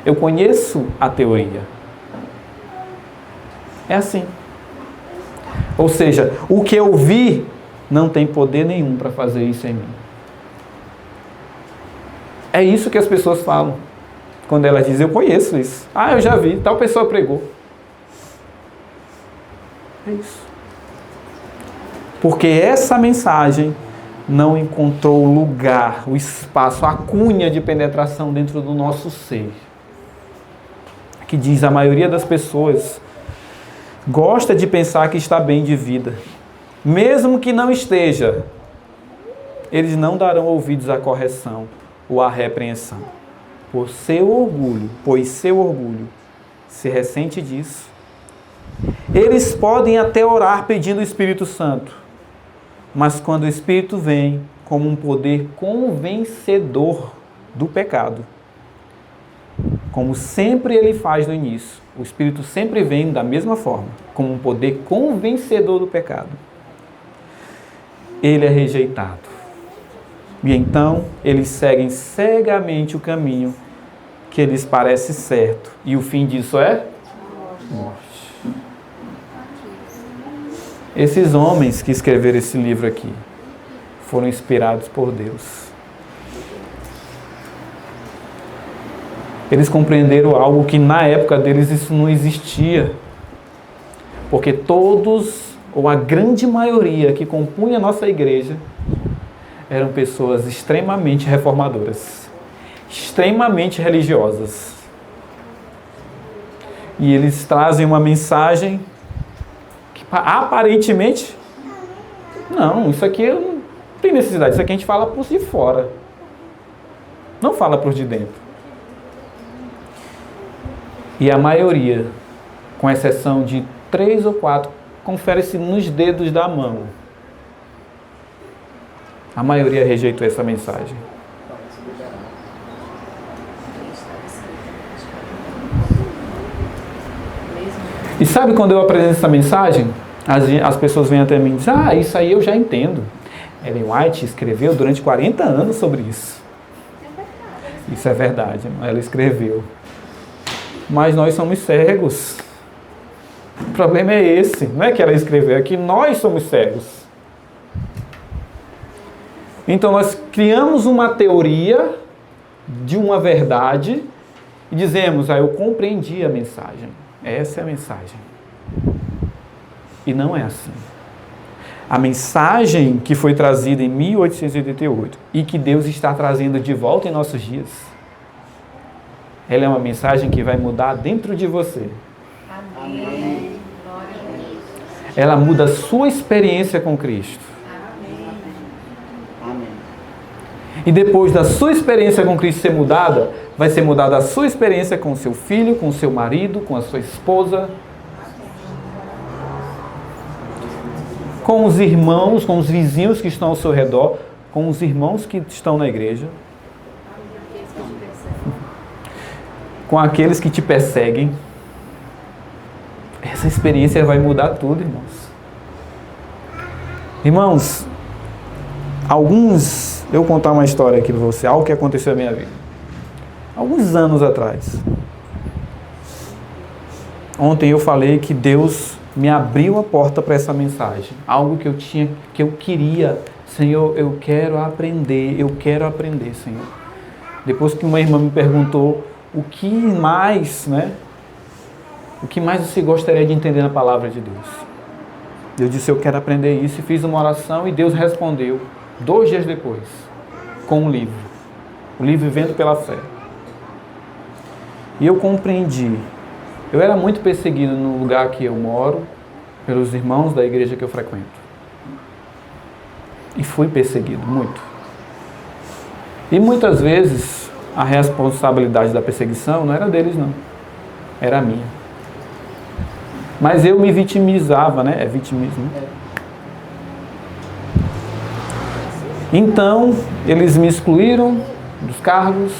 Eu conheço a teoria. É assim. Ou seja, o que eu vi não tem poder nenhum para fazer isso em mim. É isso que as pessoas falam. Quando elas dizem, eu conheço isso. Ah, eu já vi, tal pessoa pregou. É isso. Porque essa mensagem não encontrou o lugar, o espaço, a cunha de penetração dentro do nosso ser. Que diz a maioria das pessoas gosta de pensar que está bem de vida. Mesmo que não esteja, eles não darão ouvidos à correção ou à repreensão. Pois seu orgulho se ressente disso. Eles podem até orar pedindo o Espírito Santo, mas quando o Espírito vem como um poder convencedor do pecado, como sempre ele faz no início, o Espírito sempre vem da mesma forma, como um poder convencedor do pecado, ele é rejeitado. E então eles seguem cegamente o caminho que lhes parece certo. E o fim disso é morte. Esses homens que escreveram esse livro aqui foram inspirados por Deus. Eles compreenderam algo que na época deles isso não existia. Porque todos, ou a grande maioria que compunha a nossa igreja, eram pessoas extremamente reformadoras, extremamente religiosas. E eles trazem uma mensagem que aparentemente, não, isso aqui não tem necessidade, isso aqui a gente fala por de fora, não fala por de dentro. E a maioria, com exceção de 3 ou 4, confere-se nos dedos da mão. A maioria rejeitou essa mensagem. E sabe quando eu apresento essa mensagem? As pessoas vêm até mim e dizem, isso aí eu já entendo. Ellen White escreveu durante 40 anos sobre isso. Isso é verdade, ela escreveu. Mas nós somos cegos. O problema é esse. Não é que ela escreveu, é que nós somos cegos. Então nós criamos uma teoria de uma verdade e dizemos, eu compreendi a mensagem. Essa é a mensagem. E não é assim. A mensagem que foi trazida em 1888 e que Deus está trazendo de volta em nossos dias, ela é uma mensagem que vai mudar dentro de você. Amém. Ela muda a sua experiência com Cristo. E depois da sua experiência com Cristo ser mudada, vai ser mudada a sua experiência com o seu filho, com o seu marido, com a sua esposa, com os irmãos, com os vizinhos que estão ao seu redor, com os irmãos que estão na igreja, com aqueles que te perseguem. Essa experiência vai mudar tudo, irmãos. Irmãos, eu vou contar uma história aqui para você, algo que aconteceu na minha vida. Alguns anos atrás. Ontem eu falei que Deus me abriu a porta para essa mensagem. Algo que eu queria. Senhor, eu quero aprender, Senhor. Depois que uma irmã me perguntou o que mais você gostaria de entender na palavra de Deus? Eu disse, eu quero aprender isso, e fiz uma oração, e Deus respondeu 2 dias depois, com um livro. O livro Vivendo pela Fé. E eu compreendi. Eu era muito perseguido no lugar que eu moro, pelos irmãos da igreja que eu frequento. E fui perseguido, muito. E muitas vezes, a responsabilidade da perseguição não era deles, não. Era minha. Mas eu me vitimizava, né? É vitimismo. Então, eles me excluíram dos cargos,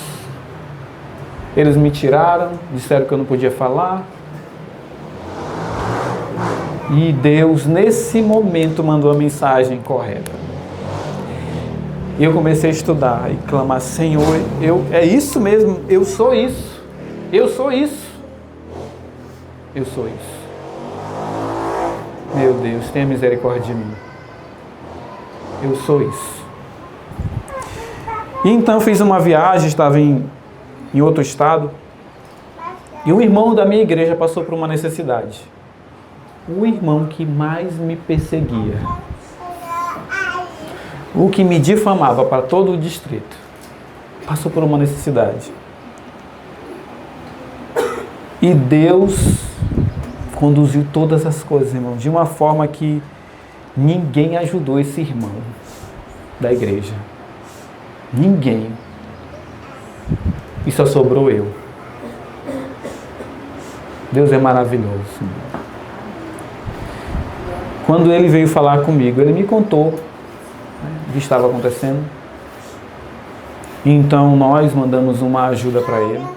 eles me tiraram, disseram que eu não podia falar. E Deus, nesse momento, mandou a mensagem correta. E eu comecei a estudar e clamar, Senhor, é isso mesmo, eu sou isso. Eu sou isso. Eu sou isso. Meu Deus, tenha misericórdia de mim. Eu sou isso. E então fiz uma viagem, estava em outro estado. E um irmão da minha igreja passou por uma necessidade. O irmão que mais me perseguia. O que me difamava para todo o distrito. Passou por uma necessidade. E Deus conduziu todas as coisas, irmão, de uma forma que ninguém ajudou esse irmão da igreja. Ninguém. E só sobrou eu. Deus é maravilhoso. Quando ele veio falar comigo, ele me contou o que estava acontecendo. Então nós mandamos uma ajuda para ele.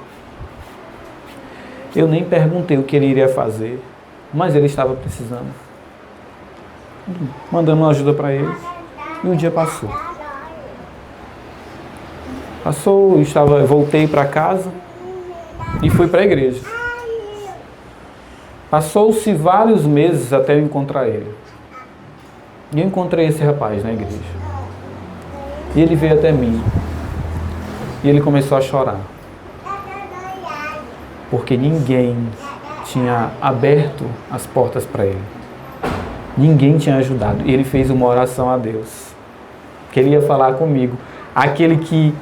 Eu nem perguntei o que ele iria fazer, mas ele estava precisando. Mandamos uma ajuda para ele e um dia passou. Voltei para casa e fui para a igreja. Passou-se vários meses até eu encontrar ele. E eu encontrei esse rapaz na igreja. E ele veio até mim. E ele começou a chorar. Porque ninguém tinha aberto as portas para ele. Ninguém tinha ajudado. E ele fez uma oração a Deus. Que ele ia falar comigo. Aquele que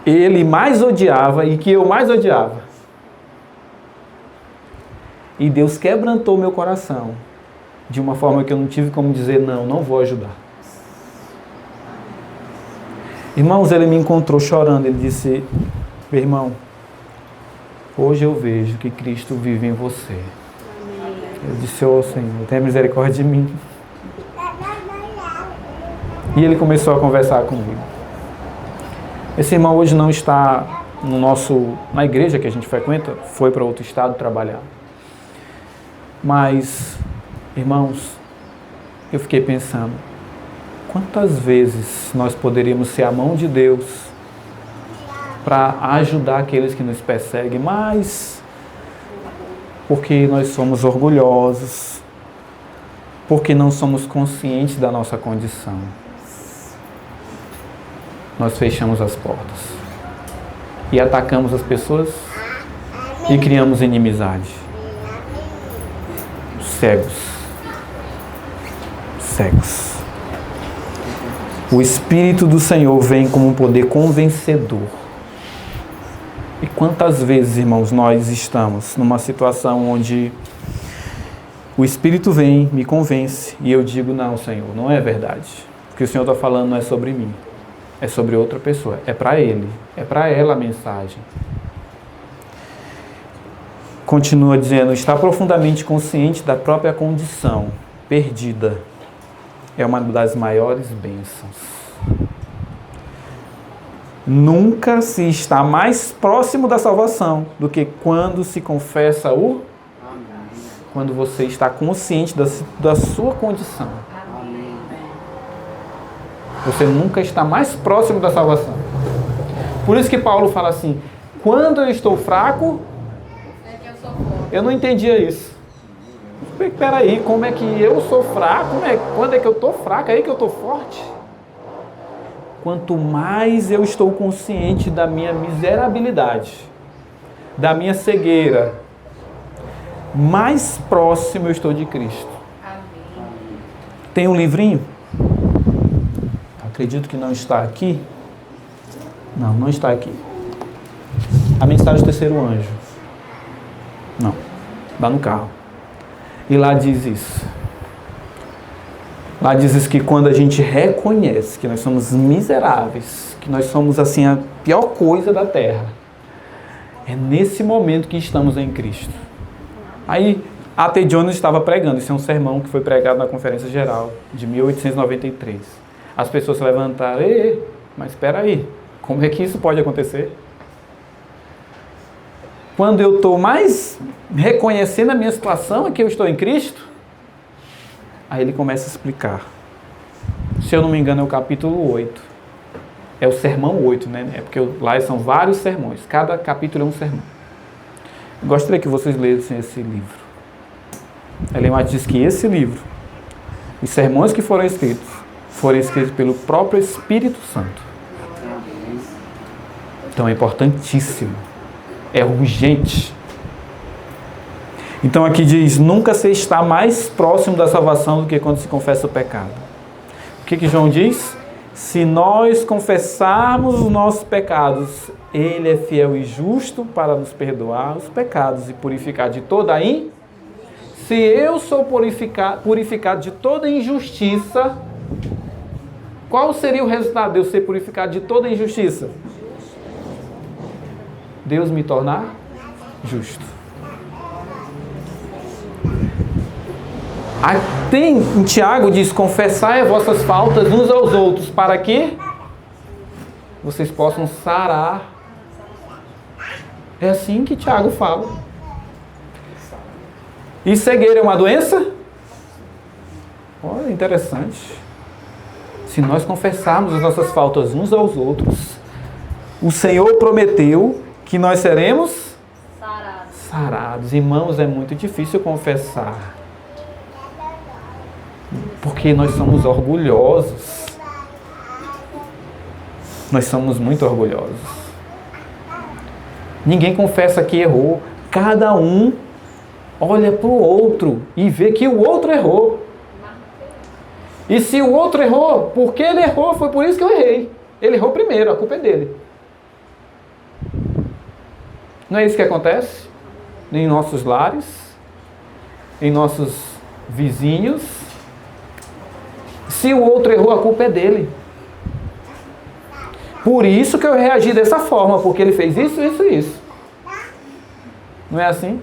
ele mais odiava e que eu mais odiava. E Deus quebrantou meu coração. De uma forma que eu não tive como dizer, não vou ajudar. Irmãos, ele me encontrou chorando. Ele disse, meu irmão, hoje eu vejo que Cristo vive em você. Eu disse, Senhor, tenha misericórdia de mim. E ele começou a conversar comigo. Esse irmão hoje não está na igreja que a gente frequenta, foi para outro estado trabalhar. Mas, irmãos, eu fiquei pensando, quantas vezes nós poderíamos ser a mão de Deus para ajudar aqueles que nos perseguem, mas porque nós somos orgulhosos, porque não somos conscientes da nossa condição, nós fechamos as portas e atacamos as pessoas e criamos inimizade. Cegos. O Espírito do Senhor vem como um poder convencedor. E quantas vezes, irmãos, nós estamos numa situação onde o Espírito vem, me convence, e eu digo, não, Senhor, não é verdade. O que o Senhor está falando não é sobre mim. É sobre outra pessoa. É para ele. É para ela a mensagem. Continua dizendo, está profundamente consciente da própria condição perdida. É uma das maiores bênçãos. Nunca se está mais próximo da salvação do que quando se confessa o... Quando você está consciente da sua condição. Você nunca está mais próximo da salvação. Por isso que Paulo fala assim, quando eu estou fraco, eu não entendia isso. Peraí, como é que eu sou fraco? Quando é que eu estou fraco? É aí que eu estou forte? Quanto mais eu estou consciente da minha miserabilidade, da minha cegueira, mais próximo eu estou de Cristo. Amém. Tem um livrinho? Acredito que não está aqui. Não está aqui. A mensagem do terceiro anjo. Não, está no carro. E lá diz isso. Lá diz isso que quando a gente reconhece que nós somos miseráveis, que nós somos assim a pior coisa da terra, é nesse momento que estamos em Cristo. Aí A.T. Jones estava pregando, isso é um sermão que foi pregado na Conferência Geral de 1893. As pessoas se levantaram, mas espera aí, como é que isso pode acontecer? Quando eu estou mais reconhecendo a minha situação, é que eu estou em Cristo. Aí ele começa a explicar. Se eu não me engano, é o capítulo 8. É o sermão 8, né? É porque lá são vários sermões. Cada capítulo é um sermão. Eu gostaria que vocês lessem esse livro. Ellen White diz que esse livro, os sermões que foram escritos pelo próprio Espírito Santo. Então é importantíssimo. É urgente. Então aqui diz, nunca se está mais próximo da salvação do que quando se confessa o pecado. O que João diz? Se nós confessarmos os nossos pecados, Ele é fiel e justo para nos perdoar os pecados e purificar de toda a injustiça. Se eu sou purificado de toda injustiça, qual seria o resultado de eu ser purificado de toda injustiça? Deus me tornar justo. Em Tiago diz, confessai as vossas faltas uns aos outros, para que vocês possam sarar. É assim que Tiago fala. E cegueira é uma doença? Olha, interessante. Se nós confessarmos as nossas faltas uns aos outros, o Senhor prometeu que nós seremos sarados. Irmãos, é muito difícil confessar. Porque nós somos orgulhosos. Nós somos muito orgulhosos. Ninguém confessa que errou. Cada um olha para o outro e vê que o outro errou. E se o outro errou, porque ele errou, foi por isso que eu errei. Ele errou primeiro, a culpa é dele. Não é isso que acontece? Em nossos lares, em nossos vizinhos. Se o outro errou, a culpa é dele. Por isso que eu reagi dessa forma, porque ele fez isso, isso e isso. Não é assim?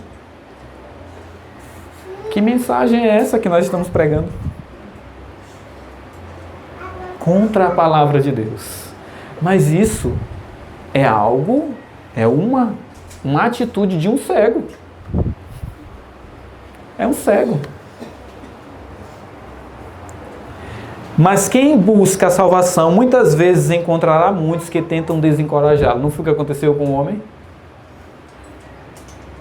Que mensagem é essa que nós estamos pregando? Contra a palavra de Deus. Mas isso é algo, é uma atitude de um cego. É um cego. Mas quem busca a salvação, muitas vezes encontrará muitos que tentam desencorajá-lo. Não foi o que aconteceu com o homem?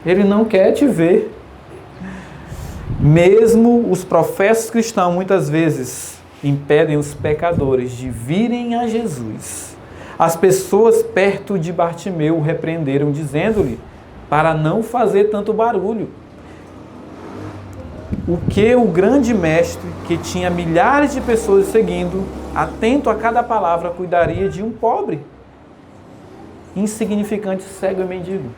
Ele não quer te ver. Mesmo os profetas cristãos, muitas vezes, impedem os pecadores de virem a Jesus. As pessoas perto de Bartimeu o repreenderam, dizendo-lhe para não fazer tanto barulho. O que o grande mestre, que tinha milhares de pessoas seguindo, atento a cada palavra, cuidaria de um pobre, insignificante, cego e mendigo?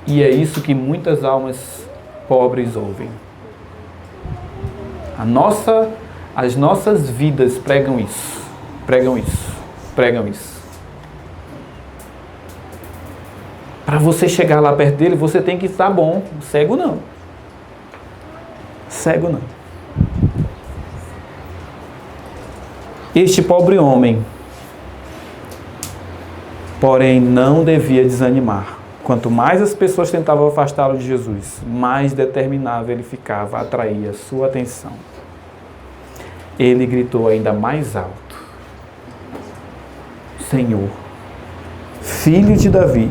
E é isso que muitas almas pobres ouvem. As nossas vidas pregam isso. Pregam isso. Pregam isso. Para você chegar lá perto dele, você tem que estar bom. Cego não. Cego não. Este pobre homem, porém, não devia desanimar. Quanto mais as pessoas tentavam afastá-lo de Jesus, mais determinado ele ficava a atrair a sua atenção. Ele gritou ainda mais alto: Senhor, Filho de Davi,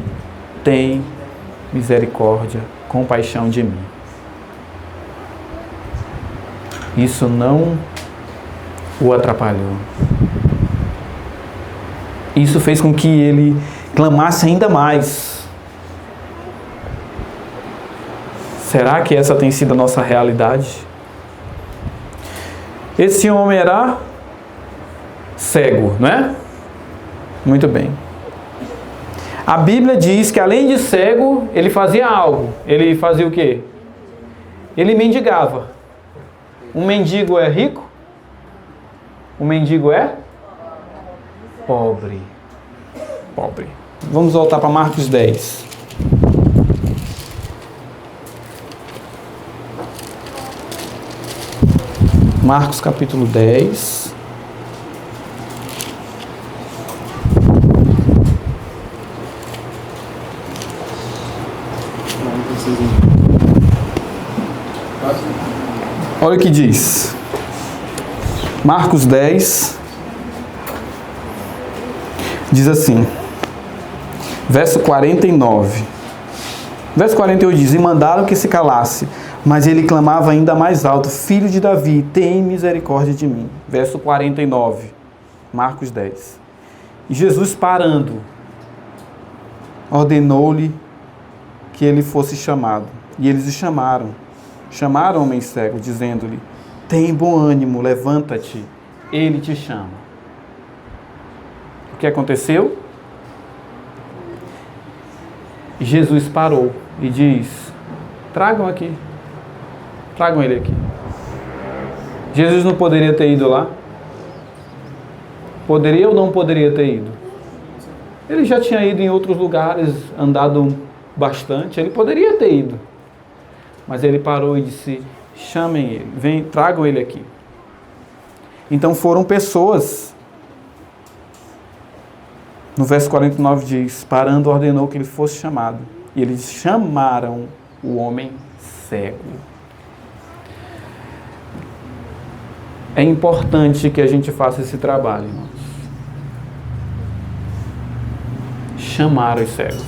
tem misericórdia, compaixão de mim. Isso não o atrapalhou. Isso fez com que ele clamasse ainda mais. Será que essa tem sido a nossa realidade? Esse homem era cego, não é? Muito bem. A Bíblia diz que além de cego, ele fazia algo. Ele fazia o quê? Ele mendigava. Um mendigo é rico? Um mendigo é pobre. Pobre. Vamos voltar para Marcos 10. Marcos capítulo 10. Olha o que diz. Marcos 10. Diz assim. Verso 49. Verso 48 diz: E mandaram que se calasse. Mas ele clamava ainda mais alto: Filho de Davi, tem misericórdia de mim. Verso 49. Marcos 10. E Jesus, parando, ordenou-lhe que ele fosse chamado. E eles o chamaram. Chamaram o homem cego, dizendo-lhe: Tem bom ânimo, levanta-te, ele te chama. O que aconteceu? Jesus parou e diz: Tragam aqui. Tragam ele aqui. Jesus não poderia ter ido lá? Poderia ou não poderia ter ido? Ele já tinha ido em outros lugares, andado bastante, ele poderia ter ido. Mas ele parou e disse: chamem ele, tragam ele aqui. Então foram pessoas. No verso 49 diz: parando, ordenou que ele fosse chamado. E eles chamaram o homem cego. É importante que a gente faça esse trabalho, irmãos. Chamar os cegos.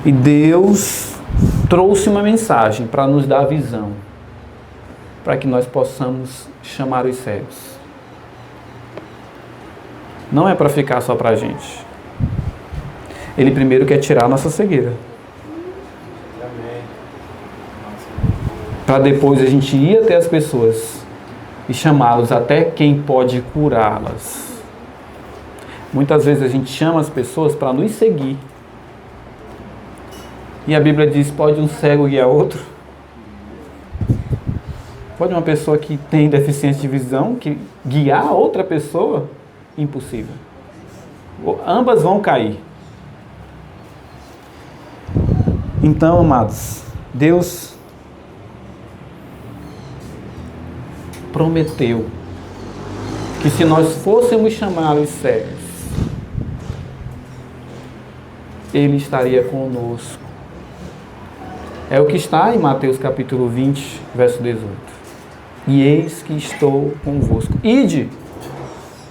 E Deus trouxe uma mensagem para nos dar visão, para que nós possamos chamar os cegos. Não é para ficar só para a gente. Ele primeiro quer tirar a nossa cegueira. Para depois a gente ir até as pessoas e chamá-los até quem pode curá-las. Muitas vezes a gente chama as pessoas para nos seguir. E a Bíblia diz: pode um cego guiar outro? Pode uma pessoa que tem deficiência de visão que guiar outra pessoa? Impossível. Ambas vão cair. Então, amados, Deus prometeu que se nós fôssemos chamar os cegos, Ele estaria conosco. É o que está em Mateus capítulo 20, verso 18. E eis que estou convosco. Ide,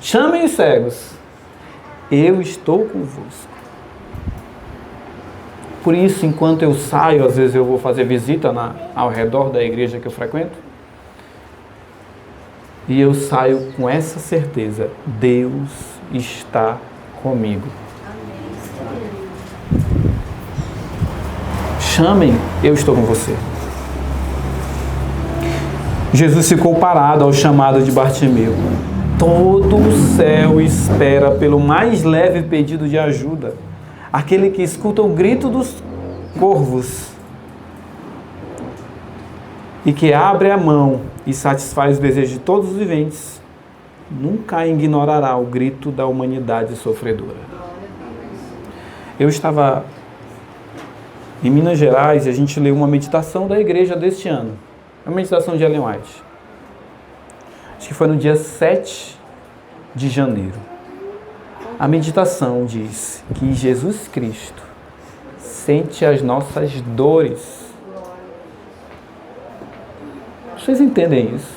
chamem os cegos. Eu estou convosco. Por isso, enquanto eu saio, às vezes eu vou fazer visita ao redor da igreja que eu frequento, e eu saio com essa certeza: Deus está comigo. Chamem, eu estou com você. Jesus ficou parado ao chamado de Bartimeu. Todo o céu espera pelo mais leve pedido de ajuda, aquele que escuta o grito dos corvos e que abre a mão e satisfaz o desejo de todos os viventes, nunca ignorará o grito da humanidade sofredora. Eu estava em Minas Gerais e a gente leu uma meditação da igreja deste ano. A meditação de Ellen White. Acho que foi no dia 7 de janeiro. A meditação diz que Jesus Cristo sente as nossas dores. Vocês entendem isso?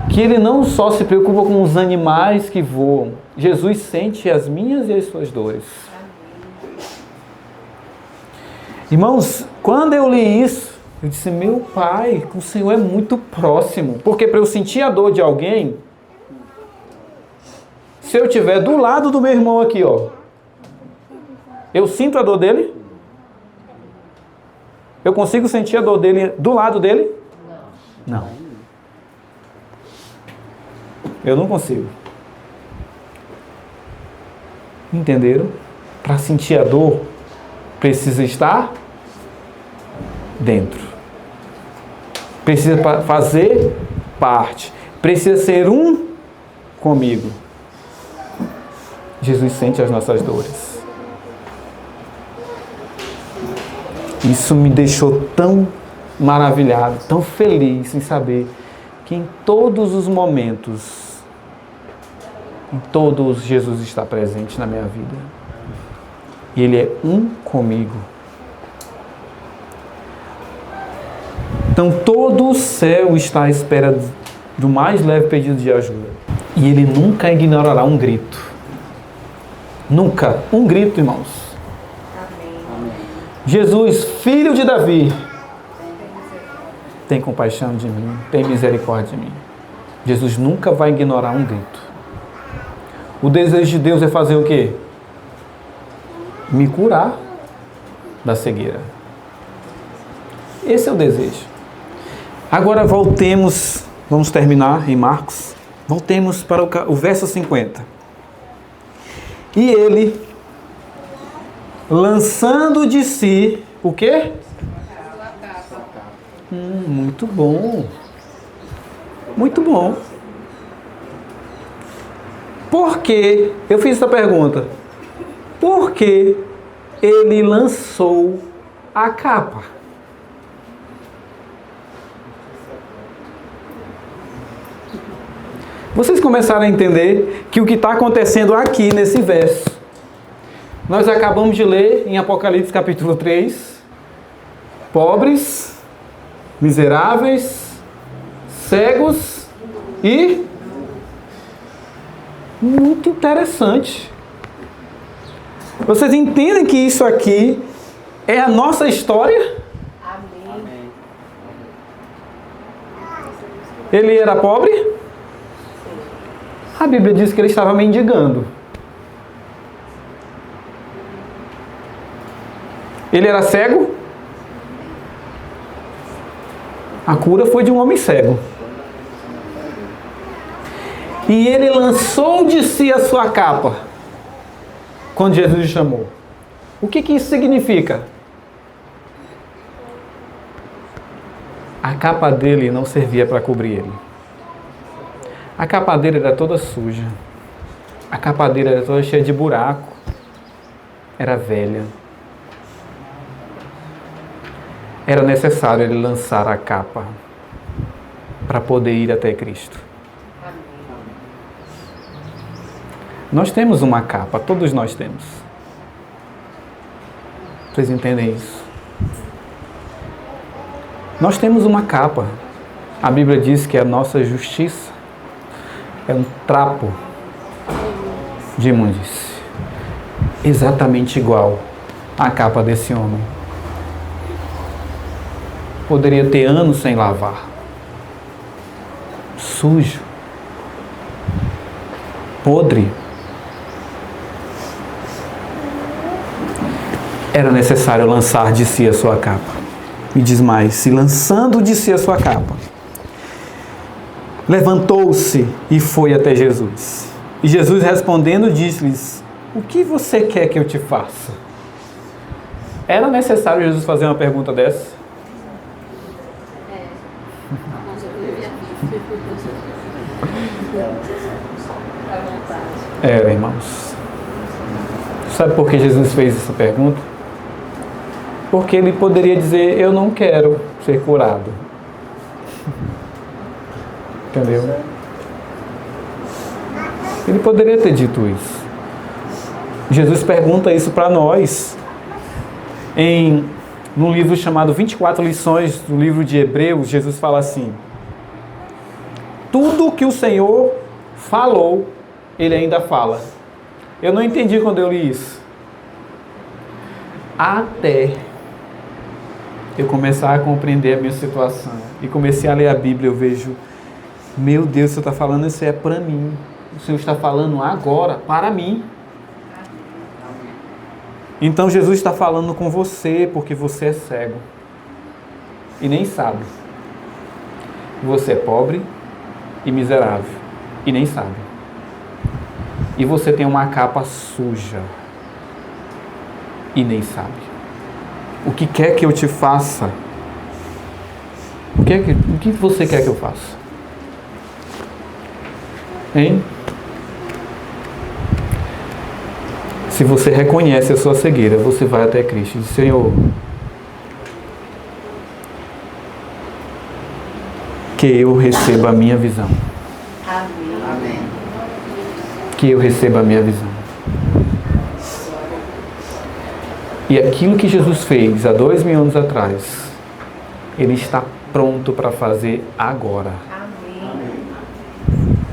Que Ele não só se preocupa com os animais que voam. Jesus sente as minhas e as suas dores. Irmãos, quando eu li isso, eu disse, meu Pai, o Senhor é muito próximo. Porque para eu sentir a dor de alguém, se eu estiver do lado do meu irmão aqui, ó, eu sinto a dor dele? Eu consigo sentir a dor dele do lado dele? Não. Eu não consigo. Entenderam? Para sentir a dor, precisa estar dentro. Precisa fazer parte. Precisa ser um comigo. Jesus sente as nossas dores. Isso me deixou tão maravilhado, tão feliz em saber que em todos os momentos, em todos, Jesus está presente na minha vida. E Ele é um comigo. Então todo o céu está à espera do mais leve pedido de ajuda. E Ele nunca ignorará um grito. Nunca. Um grito, irmãos. Amém. Jesus, filho de Davi, tem compaixão de mim, tem misericórdia de mim. Jesus nunca vai ignorar um grito. O desejo de Deus é fazer o quê? Me curar da cegueira. Esse é o desejo. Agora voltemos, vamos terminar em Marcos. Voltemos para o verso 50. E ele, lançando de si, o quê? Muito bom. Muito bom. Por que, eu fiz essa pergunta, por que ele lançou a capa? Vocês começaram a entender que o que está acontecendo aqui nesse verso, nós acabamos de ler em Apocalipse capítulo 3, pobres, miseráveis, cegos e... Muito interessante. Vocês entendem que isso aqui é a nossa história? Amém. Ele era pobre? A Bíblia diz que ele estava mendigando. Ele era cego? A cura foi de um homem cego. E ele lançou de si a sua capa quando Jesus o chamou. O que isso significa? A capa dele não servia para cobrir ele. A capa dele era toda suja. A capa dele era toda cheia de buraco. Era velha. Era necessário ele lançar a capa para poder ir até Cristo. Nós temos uma capa, todos nós temos. Vocês entendem isso? Nós temos uma capa. A Bíblia diz que a nossa justiça é um trapo de imundície. Exatamente igual à capa desse homem. Poderia ter anos sem lavar. Sujo. Podre. Era necessário lançar de si a sua capa. E diz mais, se lançando de si a sua capa, levantou-se e foi até Jesus. E Jesus respondendo disse-lhes, o que você quer que eu te faça? Era necessário Jesus fazer uma pergunta dessa? Era, irmãos. Sabe por que Jesus fez essa pergunta? Porque ele poderia dizer, eu não quero ser curado. Entendeu? Ele poderia ter dito isso. Jesus pergunta isso para nós num livro chamado 24 lições do livro de Hebreus. Jesus fala assim: tudo que o Senhor falou, ele ainda fala. Eu não entendi quando eu li isso. Até eu começar a compreender a minha situação e comecei a ler a Bíblia, eu vejo, meu Deus, o Senhor está falando isso é para mim. O Senhor está falando agora para mim. Então Jesus está falando com você porque você é cego e nem sabe. Você é pobre e miserável e nem sabe. E você tem uma capa suja e nem sabe. O que quer que eu te faça? O que você quer que eu faça? Hein? Se você reconhece a sua cegueira, você vai até Cristo e diz: Senhor, que eu receba a minha visão. Amém. Que eu receba a minha visão. E aquilo que Jesus fez há 2000 anos atrás, Ele está pronto para fazer agora. Amém.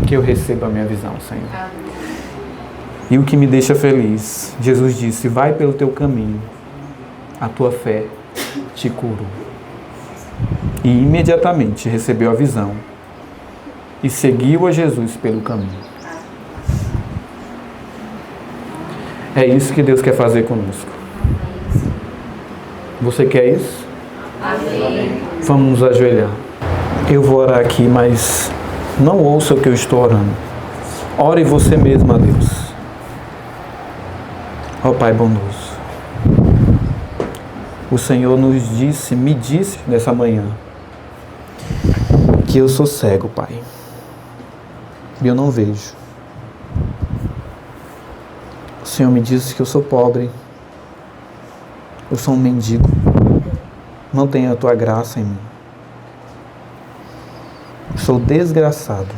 Que eu receba a minha visão, Senhor. Amém. E o que me deixa feliz, Jesus disse: vai pelo teu caminho, a tua fé te curou. E imediatamente recebeu a visão e seguiu a Jesus pelo caminho. É isso que Deus quer fazer conosco. Você quer isso? Amém. Vamos nos ajoelhar. Eu vou orar aqui, mas não ouça o que eu estou orando. Ore você mesmo a Deus. Ó Pai bondoso, o Senhor me disse nessa manhã que eu sou cego, Pai, e eu não vejo. O Senhor me disse que eu sou pobre, eu sou um mendigo, não tenho a Tua graça em mim. Sou desgraçado.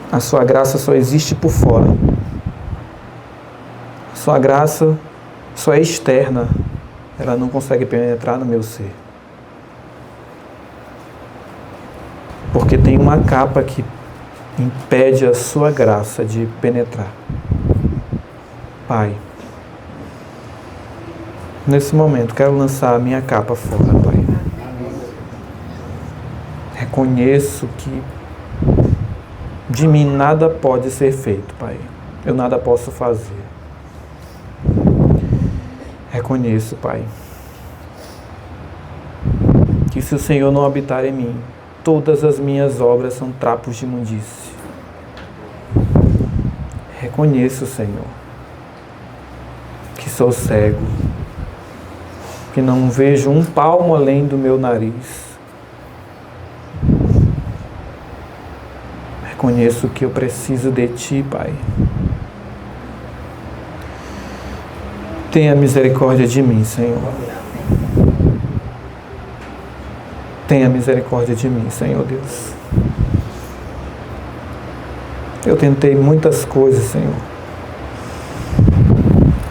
A Sua graça só existe por fora. A Sua graça só é externa. Ela não consegue penetrar no meu ser. Porque tem uma capa que impede a Sua graça de penetrar. Pai, nesse momento quero lançar a minha capa fora, Pai. Reconheço que de mim nada pode ser feito, Pai. Eu nada posso fazer. Reconheço, Pai, que se o Senhor não habitar em mim, todas as minhas obras são trapos de imundície. Reconheço, Senhor, que sou cego, que não vejo um palmo além do meu nariz. Reconheço que eu preciso de Ti, Pai. Tenha misericórdia de mim, Senhor. Tenha misericórdia de mim, Senhor Deus. Eu tentei muitas coisas, Senhor,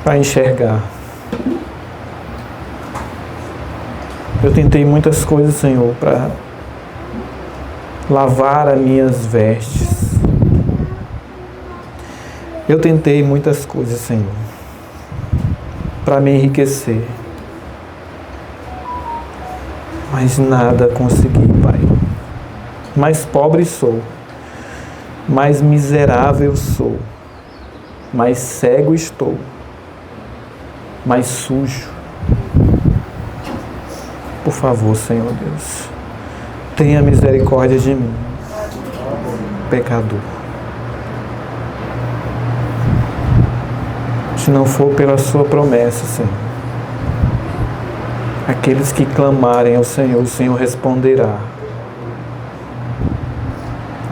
para enxergar. Eu tentei muitas coisas, Senhor, para lavar as minhas vestes. Eu tentei muitas coisas, Senhor, para me enriquecer. Mas nada consegui, Pai. Mais pobre sou, mais miserável sou, mais cego estou, mais sujo. Por favor, Senhor Deus, tenha misericórdia de mim, pecador. Se não for pela Sua promessa, Senhor, aqueles que clamarem ao Senhor, o Senhor responderá.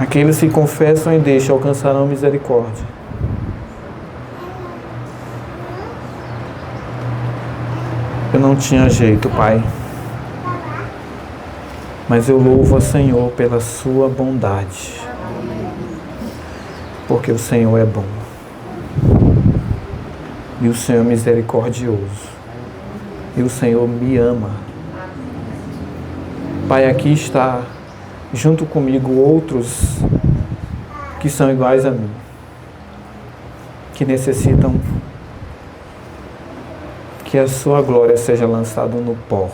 Aqueles que confessam e deixam alcançarão misericórdia. Eu não tinha jeito, Pai. Mas eu louvo ao Senhor pela sua bondade. Porque o Senhor é bom. E o Senhor é misericordioso. E o Senhor me ama. Pai, aqui está junto comigo outros que são iguais a mim. Que necessitam que a sua glória seja lançada no pó.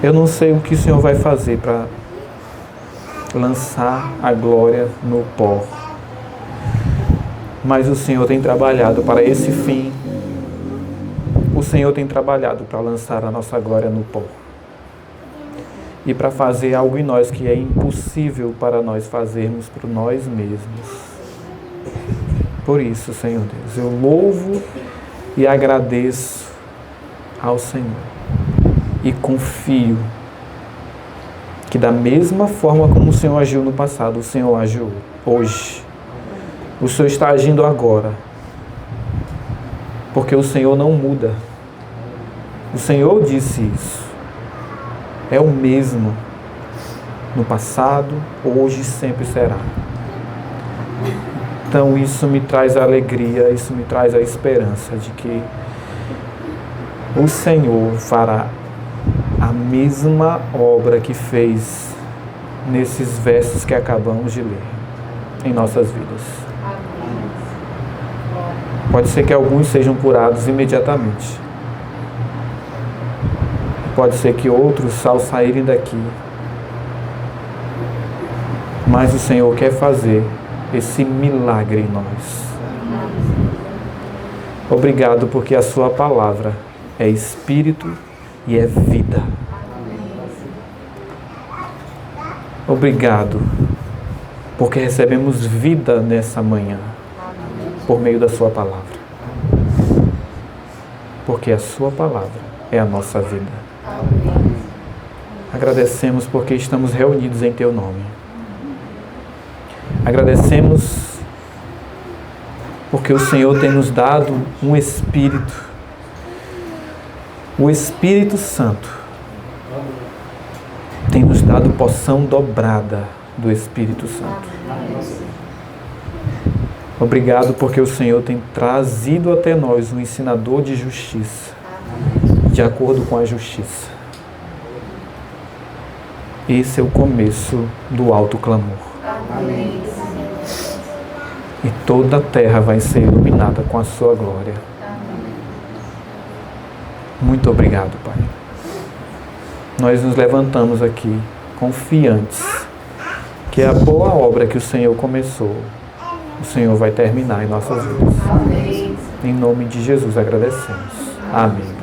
Eu não sei o que o Senhor vai fazer para lançar a glória no pó. Mas o Senhor tem trabalhado para esse fim. O Senhor tem trabalhado para lançar a nossa glória no pó. E para fazer algo em nós que é impossível para nós fazermos por nós mesmos. Por isso, Senhor Deus, eu louvo e agradeço ao Senhor. E confio que da mesma forma como o Senhor agiu no passado, o Senhor agiu hoje. O Senhor está agindo agora. Porque o Senhor não muda. O Senhor disse isso. É o mesmo no passado, hoje e sempre será. Então isso me traz a alegria, isso me traz a esperança de que o Senhor fará a mesma obra que fez nesses versos que acabamos de ler em nossas vidas. Pode ser que alguns sejam curados imediatamente. Pode ser que outros, ao saírem daqui, mas o Senhor quer fazer esse milagre em nós. Obrigado porque a sua palavra é espírito e é vida. Obrigado porque recebemos vida nessa manhã por meio da sua palavra. Porque a sua palavra é a nossa vida. Agradecemos porque estamos reunidos em teu nome. Agradecemos porque o Senhor tem nos dado um Espírito, o Espírito Santo tem nos dado porção dobrada do Espírito Santo. Obrigado porque o Senhor tem trazido até nós um ensinador de justiça, de acordo com a justiça. Esse é o começo do alto clamor. Amém. E toda a terra vai ser iluminada com a sua glória. Muito obrigado, Pai. Nós nos levantamos aqui confiantes que a boa obra que o Senhor começou, o Senhor vai terminar em nossas vidas. Amém. Em nome de Jesus agradecemos. Amém.